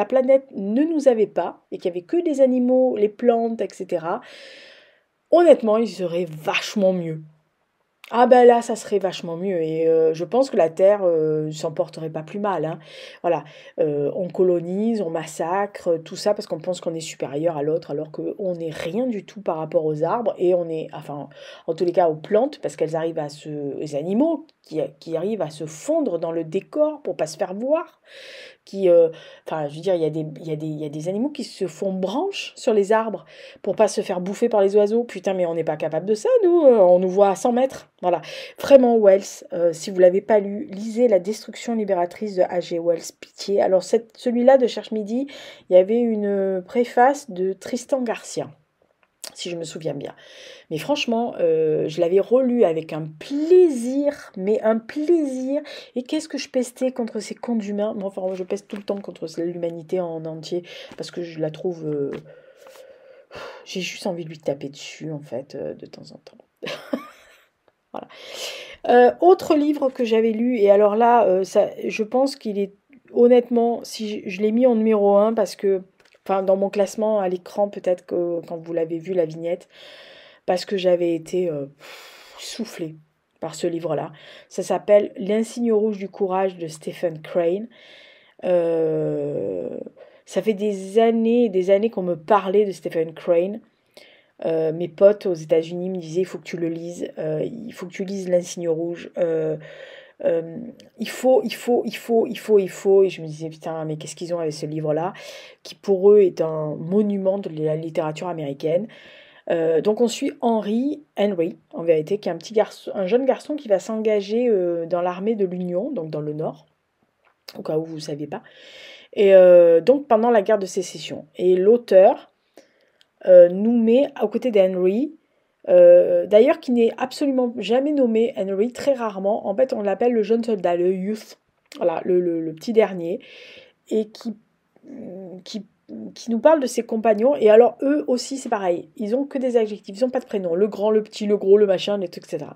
A: planète ne nous avait pas, et qu'il n'y avait que des animaux, les plantes, etc., honnêtement, il serait vachement mieux. Ah ben là, ça serait vachement mieux. Et je pense que la Terre s'en porterait pas plus mal, hein. Voilà. On colonise, on massacre, tout ça parce qu'on pense qu'on est supérieur à l'autre, alors qu'on n'est rien du tout par rapport aux arbres. Et on est, enfin, en tous les cas aux plantes, parce qu'elles arrivent les animaux qui arrivent à se fondre dans le décor pour pas se faire voir. Enfin, je veux dire, il y a des animaux qui se font branches sur les arbres pour pas se faire bouffer par les oiseaux. Putain, mais on n'est pas capable de ça, nous. On nous voit à 100 mètres. Voilà. Vraiment, Wells, si vous l'avez pas lu, lisez La Destruction libératrice de H.G. Wells. Pitié. Alors, celui-là de Cherche Midi, il y avait une préface de Tristan Garcia, si je me souviens bien. Mais franchement, je l'avais relu avec un plaisir, mais un plaisir. Et qu'est-ce que je pestais contre ces cons d'humains? Bon, enfin, je peste tout le temps contre l'humanité en entier, parce que je la trouve... j'ai juste envie de lui taper dessus, en fait, de temps en temps. Voilà. Autre livre que j'avais lu, et alors là, je pense qu'il est... Honnêtement, si je l'ai mis en numéro 1, parce que... Enfin, dans mon classement à l'écran, peut-être que quand vous l'avez vu, la vignette, parce que j'avais été soufflée par ce livre-là. Ça s'appelle L'insigne rouge du courage de Stephen Crane. Euh, Ça fait des années et des années qu'on me parlait de Stephen Crane. Mes potes aux États-Unis me disaient il faut que tu le lises, il faut que tu lises L'insigne rouge. Il faut. Et je me disais, putain, mais qu'est-ce qu'ils ont avec ce livre-là, qui pour eux est un monument de la littérature américaine. Donc on suit Henry, en vérité, qui est un petit garçon, un jeune garçon qui va s'engager dans l'armée de l'Union, donc dans le Nord, au cas où vous ne saviez pas. Et donc pendant la guerre de sécession. Et l'auteur nous met aux côtés d'Henry, d'ailleurs qui n'est absolument jamais nommé Henry, très rarement. En fait, on l'appelle le jeune soldat, le youth, voilà, le petit dernier, et qui qui nous parle de ses compagnons. Et alors, eux aussi, c'est pareil. Ils ont que des adjectifs. Ils n'ont pas de prénom. Le grand, le petit, le gros, le machin, les trucs, etc.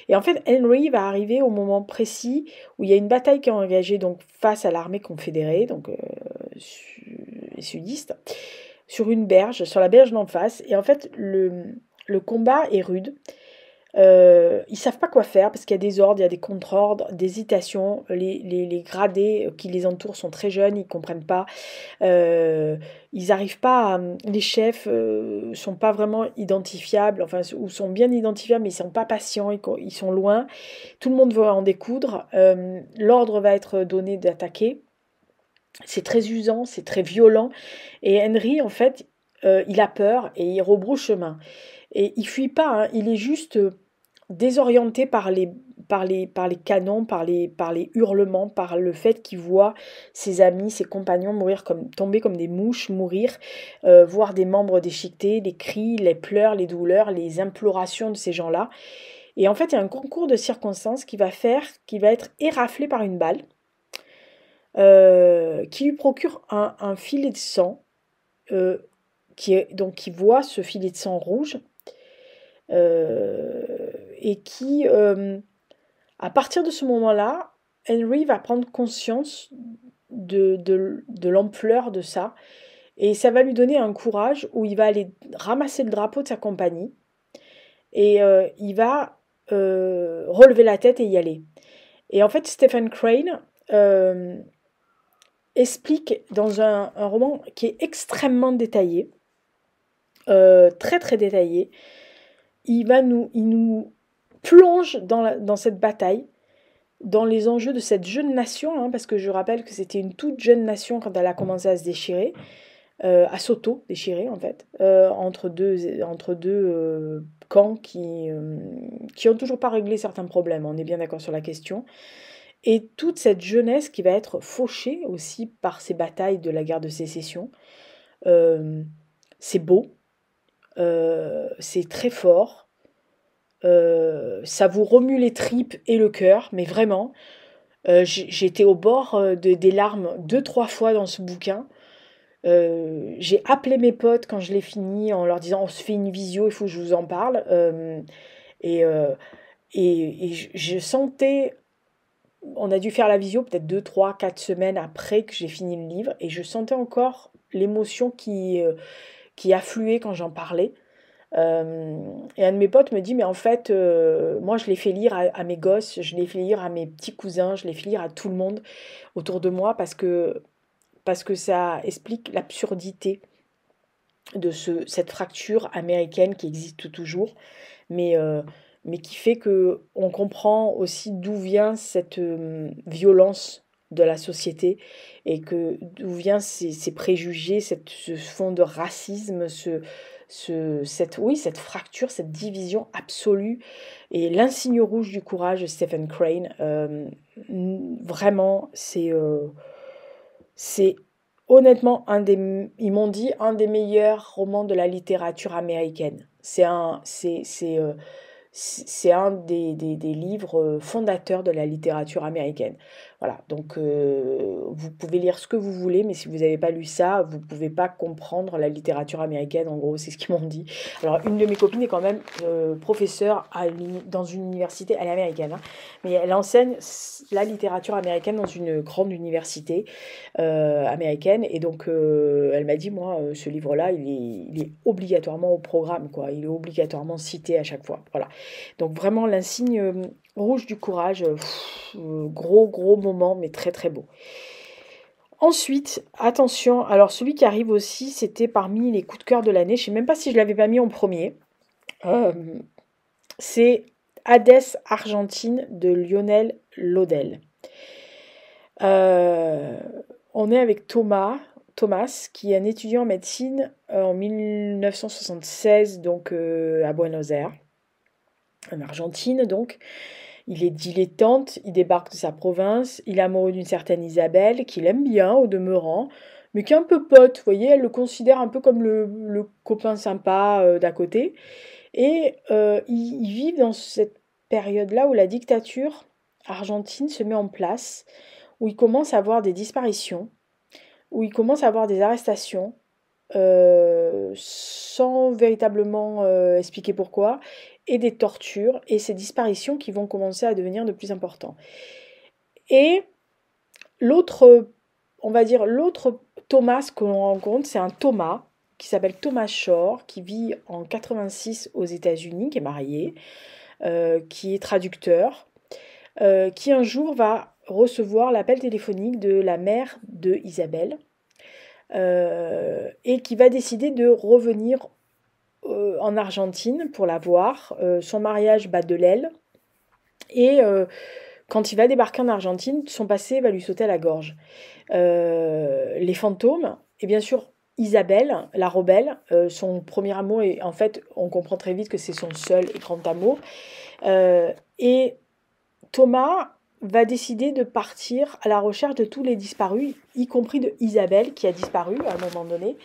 A: Et en fait, Henry va arriver au moment précis où il y a une bataille qui est engagée donc, face à l'armée confédérée, donc les sudistes, sur une berge, sur la berge d'en face. Et en fait, le combat est rude. Ils savent pas quoi faire parce qu'il y a des ordres, il y a des contre-ordres, des hésitations. Les gradés qui les entourent sont très jeunes, ils comprennent pas. Ils n'arrivent pas les chefs sont pas vraiment identifiables, enfin, ou sont bien identifiables, mais ils sont pas patients, ils sont loin. Tout le monde veut en découdre. L'ordre va être donné d'attaquer. C'est très usant, c'est très violent. Et Henry, en fait, il a peur et il rebrousse chemin. Et il fuit pas, hein, il est juste désorienté par les canons, par les hurlements, par le fait qu'il voit ses amis, ses compagnons mourir tomber comme des mouches, mourir, voir des membres déchiquetés, les cris, les pleurs, les douleurs, les implorations de ces gens-là. Et en fait, il y a un concours de circonstances qui va faire qu'il va être éraflé par une balle, qui lui procure un filet de sang, euh, qui voit ce filet de sang rouge, et qui, à partir de ce moment-là, Henry va prendre conscience de l'ampleur de ça, et ça va lui donner un courage où il va aller ramasser le drapeau de sa compagnie, et il va relever la tête et y aller. Et en fait, Stephen Crane explique dans un roman qui est extrêmement détaillé, très très détaillé, il nous plonge dans cette bataille, dans les enjeux de cette jeune nation, hein, parce que je rappelle que c'était une toute jeune nation quand elle a commencé à se déchirer, à s'auto-déchirer en fait, entre deux camps qui ont toujours pas réglé certains problèmes, on est bien d'accord sur la question. Et toute cette jeunesse qui va être fauchée aussi par ces batailles de la guerre de sécession, euh, c'est beau, c'est très fort, ça vous remue les tripes et le cœur, mais vraiment, j'ai été au bord des larmes deux, trois fois dans ce bouquin. J'ai appelé mes potes quand je l'ai fini en leur disant on se fait une visio, il faut que je vous en parle. Et, euh, et je sentais, on a dû faire la visio peut-être 2, 3, 4 semaines après que j'ai fini le livre, et je sentais encore l'émotion qui affluait quand j'en parlais. Et un de mes potes me dit, mais en fait, moi je l'ai fait lire à mes gosses, je l'ai fait lire à mes petits cousins, je l'ai fait lire à tout le monde autour de moi parce que ça explique l'absurdité de cette fracture américaine qui existe toujours, mais, euh, mais qui fait que on comprend aussi d'où vient cette violence de la société, et que d'où vient ces préjugés, ce fond de racisme, cette fracture, cette division absolue, et l'insigne rouge du courage de Stephen Crane. Vraiment, c'est honnêtement ils m'ont dit, un des meilleurs romans de la littérature américaine. C'est un des livres fondateurs de la littérature américaine. Voilà, donc vous pouvez lire ce que vous voulez, mais si vous n'avez pas lu ça, vous ne pouvez pas comprendre la littérature américaine, en gros, c'est ce qu'ils m'ont dit. Alors, une de mes copines est quand même professeure dans une université, elle est américaine, hein, mais elle enseigne la littérature américaine dans une grande université américaine, et donc elle m'a dit, moi, ce livre-là, il est obligatoirement au programme, quoi, il est obligatoirement cité à chaque fois, voilà. Donc vraiment l'insigne rouge du courage, gros gros moment, mais très très beau. Ensuite, attention, alors celui qui arrive aussi, c'était parmi les coups de cœur de l'année, je ne sais même pas si je l'avais pas mis en premier, euh, c'est Hadès Argentine de Lionel Laudel. Euh, on est avec Thomas, qui est un étudiant en médecine en 1976, donc à Buenos Aires, en Argentine donc. Il est dilettante, il débarque de sa province, il est amoureux d'une certaine Isabelle, qu'il aime bien au demeurant, mais qui est un peu pote, vous voyez, elle le considère un peu comme le copain sympa d'à côté. Et ils vivent dans cette période-là où la dictature argentine se met en place, où il commence à avoir des disparitions, où il commence à avoir des arrestations, sans véritablement expliquer pourquoi, et des tortures, et ces disparitions qui vont commencer à devenir de plus importantes. Et l'autre, on va dire, l'autre Thomas que l'on rencontre, c'est un Thomas qui s'appelle Thomas Shore, qui vit en 86 aux États-Unis, qui est marié, qui est traducteur, qui un jour va recevoir l'appel téléphonique de la mère de Isabelle, et qui va décider de revenir en Argentine pour la voir. Son mariage bat de l'aile, et quand il va débarquer en Argentine, son passé va lui sauter à la gorge. Les fantômes, et bien sûr Isabelle, la rebelle, son premier amour, et en fait, on comprend très vite que c'est son seul et grand amour. Et Thomas va décider de partir à la recherche de tous les disparus, y compris de Isabelle, qui a disparu à un moment donné.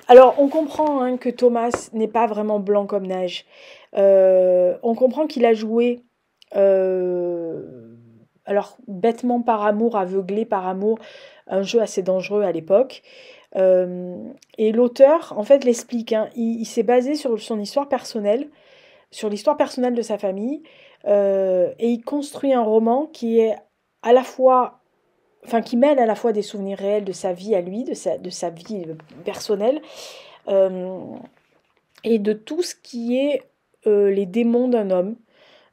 A: Alors, on comprend hein, que Thomas n'est pas vraiment blanc comme neige. On comprend qu'il a joué, alors bêtement par amour, aveuglé par amour, un jeu assez dangereux à l'époque. Et l'auteur, en fait, l'explique. Hein, il s'est basé sur son histoire personnelle, sur l'histoire personnelle de sa famille, et il construit un roman qui est à la fois, enfin, qui mêle à la fois des souvenirs réels de sa vie à lui, de sa vie personnelle, euh, et de tout ce qui est les démons d'un homme,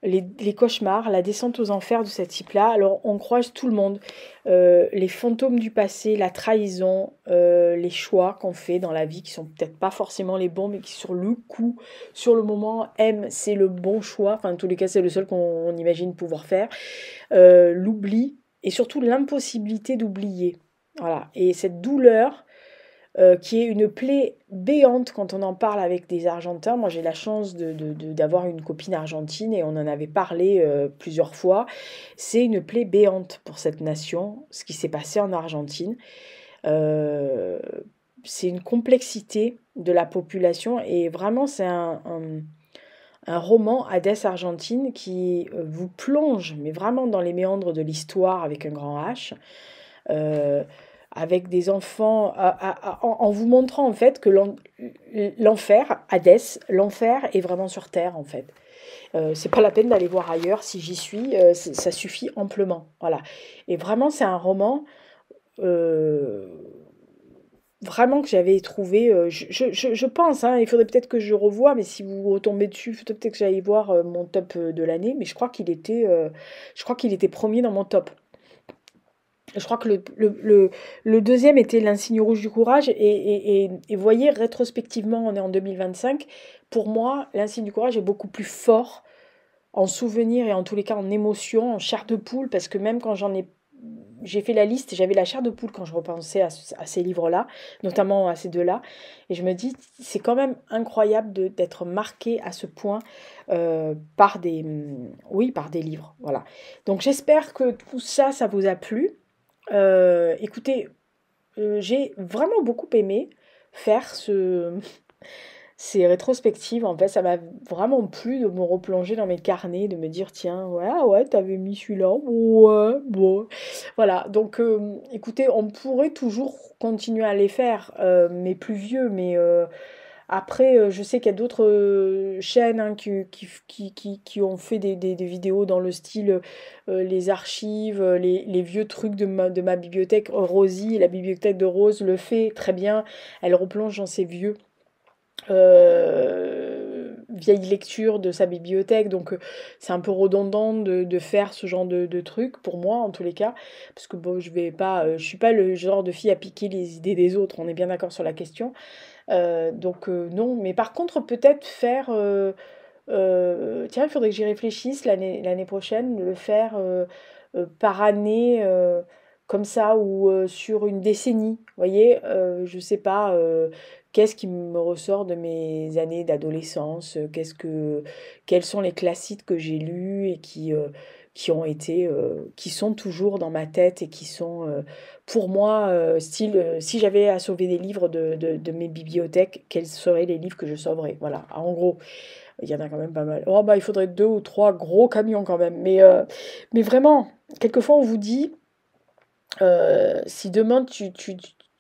A: les cauchemars, la descente aux enfers de ce type-là. Alors on croise tout le monde, les fantômes du passé, la trahison, les choix qu'on fait dans la vie qui sont peut-être pas forcément les bons, mais qui sur le coup, sur le moment, c'est le bon choix. Enfin, en tous les cas, c'est le seul qu'on imagine pouvoir faire. L'oubli et surtout l'impossibilité d'oublier. Voilà. Et cette douleur qui est une plaie béante quand on en parle avec des Argentins. Moi, j'ai la chance d'avoir une copine argentine et on en avait parlé plusieurs fois. C'est une plaie béante pour cette nation, ce qui s'est passé en Argentine. Euh, c'est une complexité de la population et vraiment, c'est un roman, Hades Argentine, qui vous plonge, mais vraiment dans les méandres de l'histoire avec un grand H. Euh, avec des enfants, en vous montrant en fait que l'enfer, Hadès, l'enfer est vraiment sur Terre en fait. C'est pas la peine d'aller voir ailleurs, si j'y suis, ça suffit amplement. Voilà. Et vraiment, c'est un roman euh, vraiment que j'avais trouvé, je pense, hein, il faudrait peut-être que je revoie, mais si vous retombez dessus, il faut peut-être que j'aille voir mon top de l'année, mais je crois qu'il était premier dans mon top. Je crois que le deuxième était l'insigne rouge du courage. Et voyez, rétrospectivement, on est en 2025. Pour moi, l'insigne du courage est beaucoup plus fort en souvenir et en tous les cas en émotion, en chair de poule, parce que même quand j'ai fait la liste, j'avais la chair de poule quand je repensais à ces livres-là, notamment à ces deux-là. Et je me dis, c'est quand même incroyable d'être marqué à ce point par oui, par des livres. Voilà. Donc j'espère que tout ça, ça vous a plu. Écoutez, j'ai vraiment beaucoup aimé faire ces rétrospectives. En fait, ça m'a vraiment plu de me replonger dans mes carnets, de me dire, tiens, ouais, ah ouais, t'avais mis celui-là, ouais, bon. Voilà, donc écoutez, on pourrait toujours continuer à les faire, mais plus vieux, mais après, je sais qu'il y a d'autres chaînes hein, qui ont fait des vidéos dans le style les archives, les vieux trucs de ma bibliothèque. Rosie, la bibliothèque de Rose, le fait très bien. Elle replonge dans ses vieilles lectures de sa bibliothèque. Donc, c'est un peu redondant de faire ce genre de trucs, pour moi, en tous les cas. Parce que bon, je suis pas le genre de fille à piquer les idées des autres. On est bien d'accord sur la question. Donc non, mais par contre peut-être faire, tiens, il faudrait que j'y réfléchisse l'année prochaine, de le faire par année, comme ça, ou sur une décennie, vous voyez, je sais pas, qu'est-ce qui me ressort de mes années d'adolescence, quels sont les classiques que j'ai lus et qui ont été, qui sont toujours dans ma tête et qui sont pour moi, style, si j'avais à sauver des livres de mes bibliothèques, quels seraient les livres que je sauverais? Voilà, en gros, il y en a quand même pas mal. Oh, bah, il faudrait deux ou trois gros camions quand même. Mais vraiment, quelquefois, on vous dit, si demain,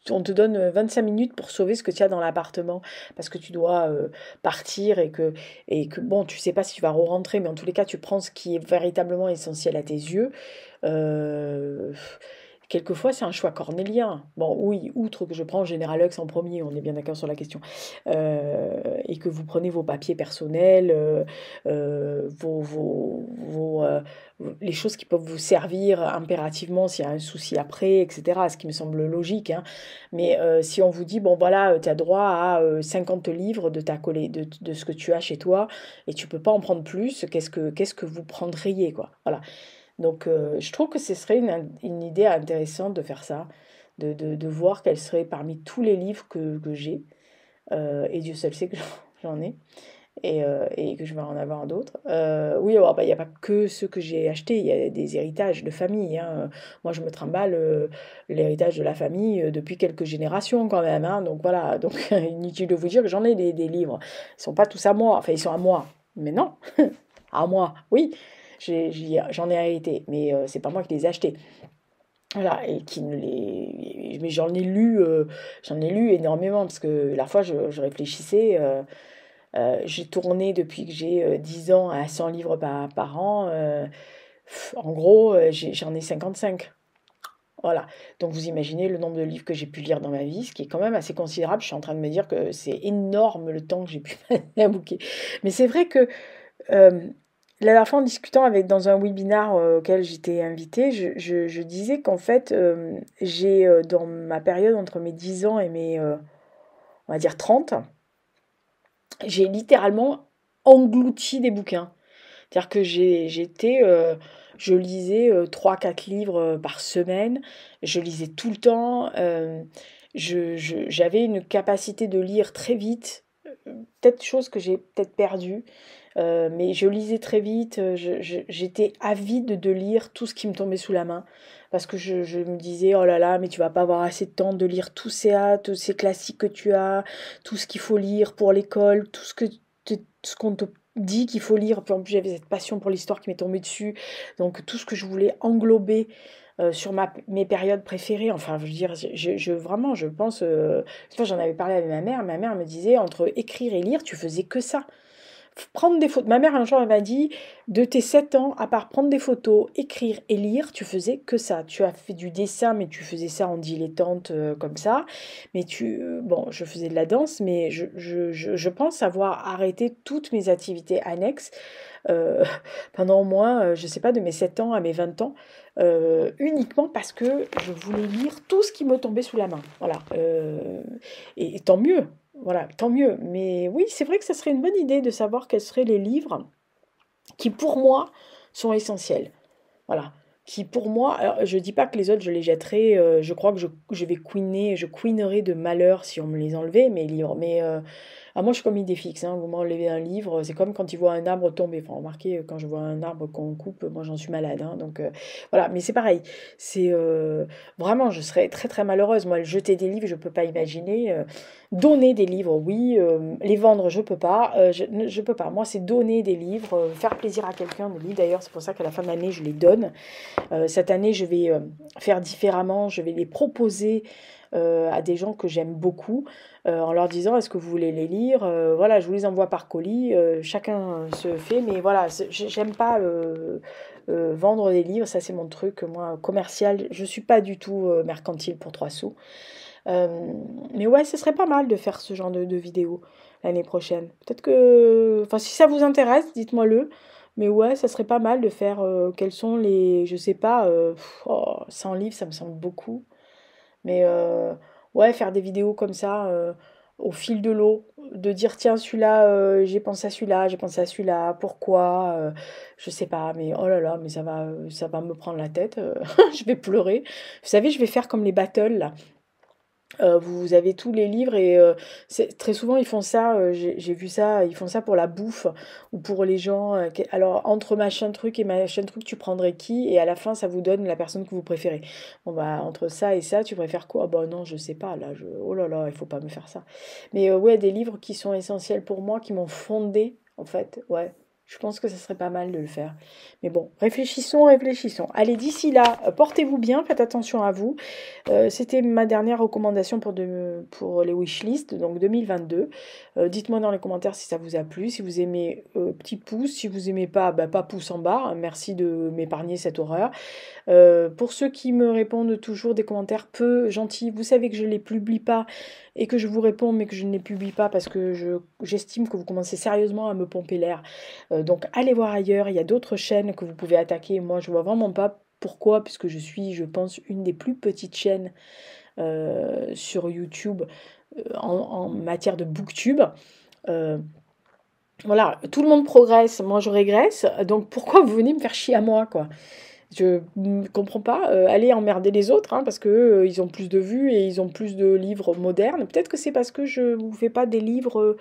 A: on te donne 25 minutes pour sauver ce que tu as dans l'appartement, parce que tu dois partir bon, tu sais pas si tu vas re-rentrer, mais en tous les cas, tu prends ce qui est véritablement essentiel à tes yeux. Euh, Quelquefois, c'est un choix cornélien. Bon, oui, outre que je prends General Hux en premier, on est bien d'accord sur la question, et que vous prenez vos papiers personnels, les choses qui peuvent vous servir impérativement s'il y a un souci après, etc., ce qui me semble logique, hein. Mais si on vous dit, bon voilà, tu as droit à 50 livres de ce que tu as chez toi, et tu peux pas en prendre plus, qu'est-ce que vous prendriez, quoi? Voilà. Donc, je trouve que ce serait une idée intéressante de faire ça, de voir quels seraient parmi tous les livres que j'ai, et Dieu seul sait que j'en ai, et que je vais en avoir d'autres. Oui, alors, bah, il n'y a pas que ceux que j'ai achetés, il y a des héritages de famille, hein. Moi, je me trimballe l'héritage de la famille depuis quelques générations quand même, hein. Donc voilà, donc inutile de vous dire que j'en ai des livres. Ils sont pas tous à moi, enfin, ils sont à moi, mais non, à moi, oui. J'en ai hérité, mais c'est pas moi qui les ai achetés. Voilà, et qui ne les... Mais j'en ai lu énormément, parce que la fois, je réfléchissais, j'ai tourné depuis que j'ai 10 ans à 100 livres par an. En gros, j'en ai 55. Voilà, donc vous imaginez le nombre de livres que j'ai pu lire dans ma vie, ce qui est quand même assez considérable. Je suis en train de me dire que c'est énorme le temps que j'ai pu passer à bouquer. Mais c'est vrai que euh, la dernière fois, en discutant dans un webinar auquel j'étais invitée, je disais qu'en fait, j'ai, dans ma période entre mes 10 ans et mes, on va dire 30, j'ai littéralement englouti des bouquins. C'est-à-dire que je lisais 3-4 livres par semaine, je lisais tout le temps, j'avais une capacité de lire très vite, peut-être chose que j'ai peut-être perdue. Mais je lisais très vite, j'étais avide de lire tout ce qui me tombait sous la main, parce que je me disais, oh là là, mais tu vas pas avoir assez de temps de lire tous ces classiques que tu as, tout ce qu'il faut lire pour l'école, tout ce qu'on te dit qu'il faut lire. Puis en plus, j'avais cette passion pour l'histoire qui m'est tombée dessus, donc tout ce que je voulais englober sur mes périodes préférées. Enfin, je veux dire, vraiment, je pense. Une fois, j'en avais parlé avec ma mère me disait, entre écrire et lire, tu faisais que ça. Prendre des photos. Ma mère, un jour, elle m'a dit, de tes 7 ans, à part prendre des photos, écrire et lire, tu faisais que ça. Tu as fait du dessin, mais tu faisais ça en dilettante, comme ça. Mais bon, je faisais de la danse, mais je pense avoir arrêté toutes mes activités annexes euh, pendant au moins, je sais pas, de mes 7 ans à mes 20 ans, uniquement parce que je voulais lire tout ce qui me tombait sous la main. Voilà. Et tant mieux. Voilà, tant mieux. Mais oui, c'est vrai que ça serait une bonne idée de savoir quels seraient les livres qui, pour moi, sont essentiels. Voilà. Qui, pour moi, alors, je dis pas que les autres, je les jetterai. Je crois que je vais je queenerai de malheur si on me les enlevait, mes livres. Mais moi, je suis comme idée fixe, hein. Vous m'enlevez un livre, c'est comme quand il voit un arbre tomber. Enfin, remarquez, quand je vois un arbre qu'on coupe, moi, j'en suis malade, hein. Donc, voilà. Mais c'est pareil. C'est vraiment, je serais très, très malheureuse. Moi, jeter des livres, je peux pas imaginer. Donner des livres, oui. Les vendre, je peux pas. Je peux pas. Moi, c'est donner des livres, faire plaisir à quelqu'un de lire. D'ailleurs, c'est pour ça qu'à la fin de l'année, je les donne. Cette année, je vais faire différemment. Je vais les proposer à des gens que j'aime beaucoup, en leur disant est-ce que vous voulez les lire. Voilà, je vous les envoie par colis, chacun se fait, mais voilà, j'aime pas vendre des livres, ça c'est mon truc, moi, commercial, je suis pas du tout mercantile pour 3 sous. Mais ouais, ce serait pas mal de faire ce genre de vidéo l'année prochaine. Peut-être que, enfin, si ça vous intéresse, dites-moi-le. Mais ouais, ça serait pas mal de faire quels sont je sais pas, 100 livres, ça me semble beaucoup. Mais ouais, faire des vidéos comme ça, au fil de l'eau, de dire tiens, celui-là, j'ai pensé à celui-là, j'ai pensé à celui-là, pourquoi, je sais pas, mais oh là là, mais ça va me prendre la tête, je vais pleurer. Vous savez, je vais faire comme les battles là. Vous avez tous les livres et très souvent ils font ça, j'ai vu ça, ils font ça pour la bouffe ou pour les gens. Alors entre machin truc et machin truc, tu prendrais qui? Et à la fin, ça vous donne la personne que vous préférez. Bon bah entre ça et ça, tu préfères quoi? Ah bah non, je sais pas, là, oh là là, il faut pas me faire ça. Mais ouais, des livres qui sont essentiels pour moi, qui m'ont fondé, en fait, ouais. Je pense que ça serait pas mal de le faire. Mais bon, réfléchissons, réfléchissons. Allez, d'ici là, portez-vous bien, faites attention à vous. C'était ma dernière recommandation pour les wishlists, donc 2022. Dites-moi dans les commentaires si ça vous a plu, si vous aimez, petit pouce, si vous aimez pas, bah, pas pouce en bas, merci de m'épargner cette horreur. Pour ceux qui me répondent toujours des commentaires peu gentils, vous savez que je ne les publie pas et que je vous réponds mais que je ne les publie pas parce que j'estime que vous commencez sérieusement à me pomper l'air. Donc allez voir ailleurs, il y a d'autres chaînes que vous pouvez attaquer. Moi je vois vraiment pas pourquoi, puisque je suis, je pense, une des plus petites chaînes sur YouTube en matière de booktube. Voilà, tout le monde progresse, moi je régresse, donc pourquoi vous venez me faire chier à moi, quoi? Je ne comprends pas. Allez emmerder les autres, hein, parce que ils ont plus de vues et ils ont plus de livres modernes. Peut-être que c'est parce que je vous fais pas des livres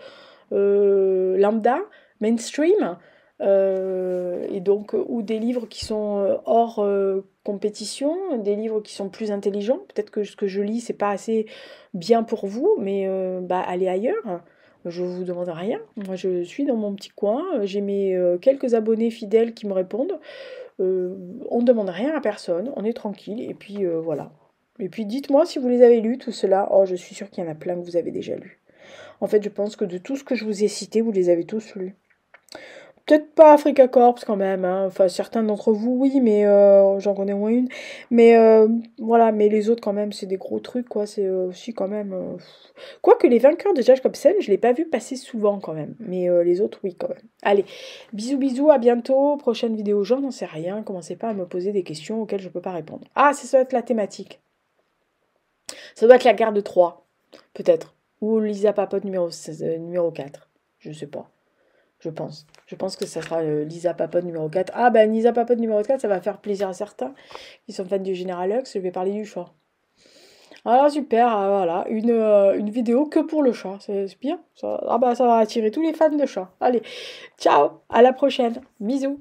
A: lambda, mainstream, et donc, ou des livres qui sont hors compétition, des livres qui sont plus intelligents. Peut-être que ce que je lis, c'est pas assez bien pour vous, mais bah, allez ailleurs. Je vous demande rien. Moi, je suis dans mon petit coin. J'ai mes quelques abonnés fidèles qui me répondent. On ne demande rien à personne, on est tranquille, et puis voilà. Et puis dites-moi si vous les avez lus, tout cela. Oh, je suis sûre qu'il y en a plein que vous avez déjà lus. En fait, je pense que de tout ce que je vous ai cité, vous les avez tous lus. Peut-être pas Africa Corps quand même, hein. Enfin certains d'entre vous oui, mais j'en connais au moins une. Mais voilà, mais les autres quand même, c'est des gros trucs quoi, c'est aussi quand même... Quoique les vainqueurs de Jacques Hobson, je l'ai pas vu passer souvent quand même, mais les autres oui quand même. Allez, bisous bisous, à bientôt, prochaine vidéo, j'en n'en sais rien, commencez pas à me poser des questions auxquelles je peux pas répondre. Ah, ça doit être la thématique. Ça doit être la guerre de Troie, peut-être. Ou Lisa Papote numéro 4, je sais pas. Je pense. Je pense que ça sera Lisa Papote numéro 4. Ah ben Lisa Papote numéro 4, ça va faire plaisir à certains qui sont fans du Général Lux. Je vais parler du chat. Alors super, voilà, une vidéo que pour le chat. C'est bien. Ça, ah bah ça va attirer tous les fans de chat. Allez, ciao, à la prochaine. Bisous.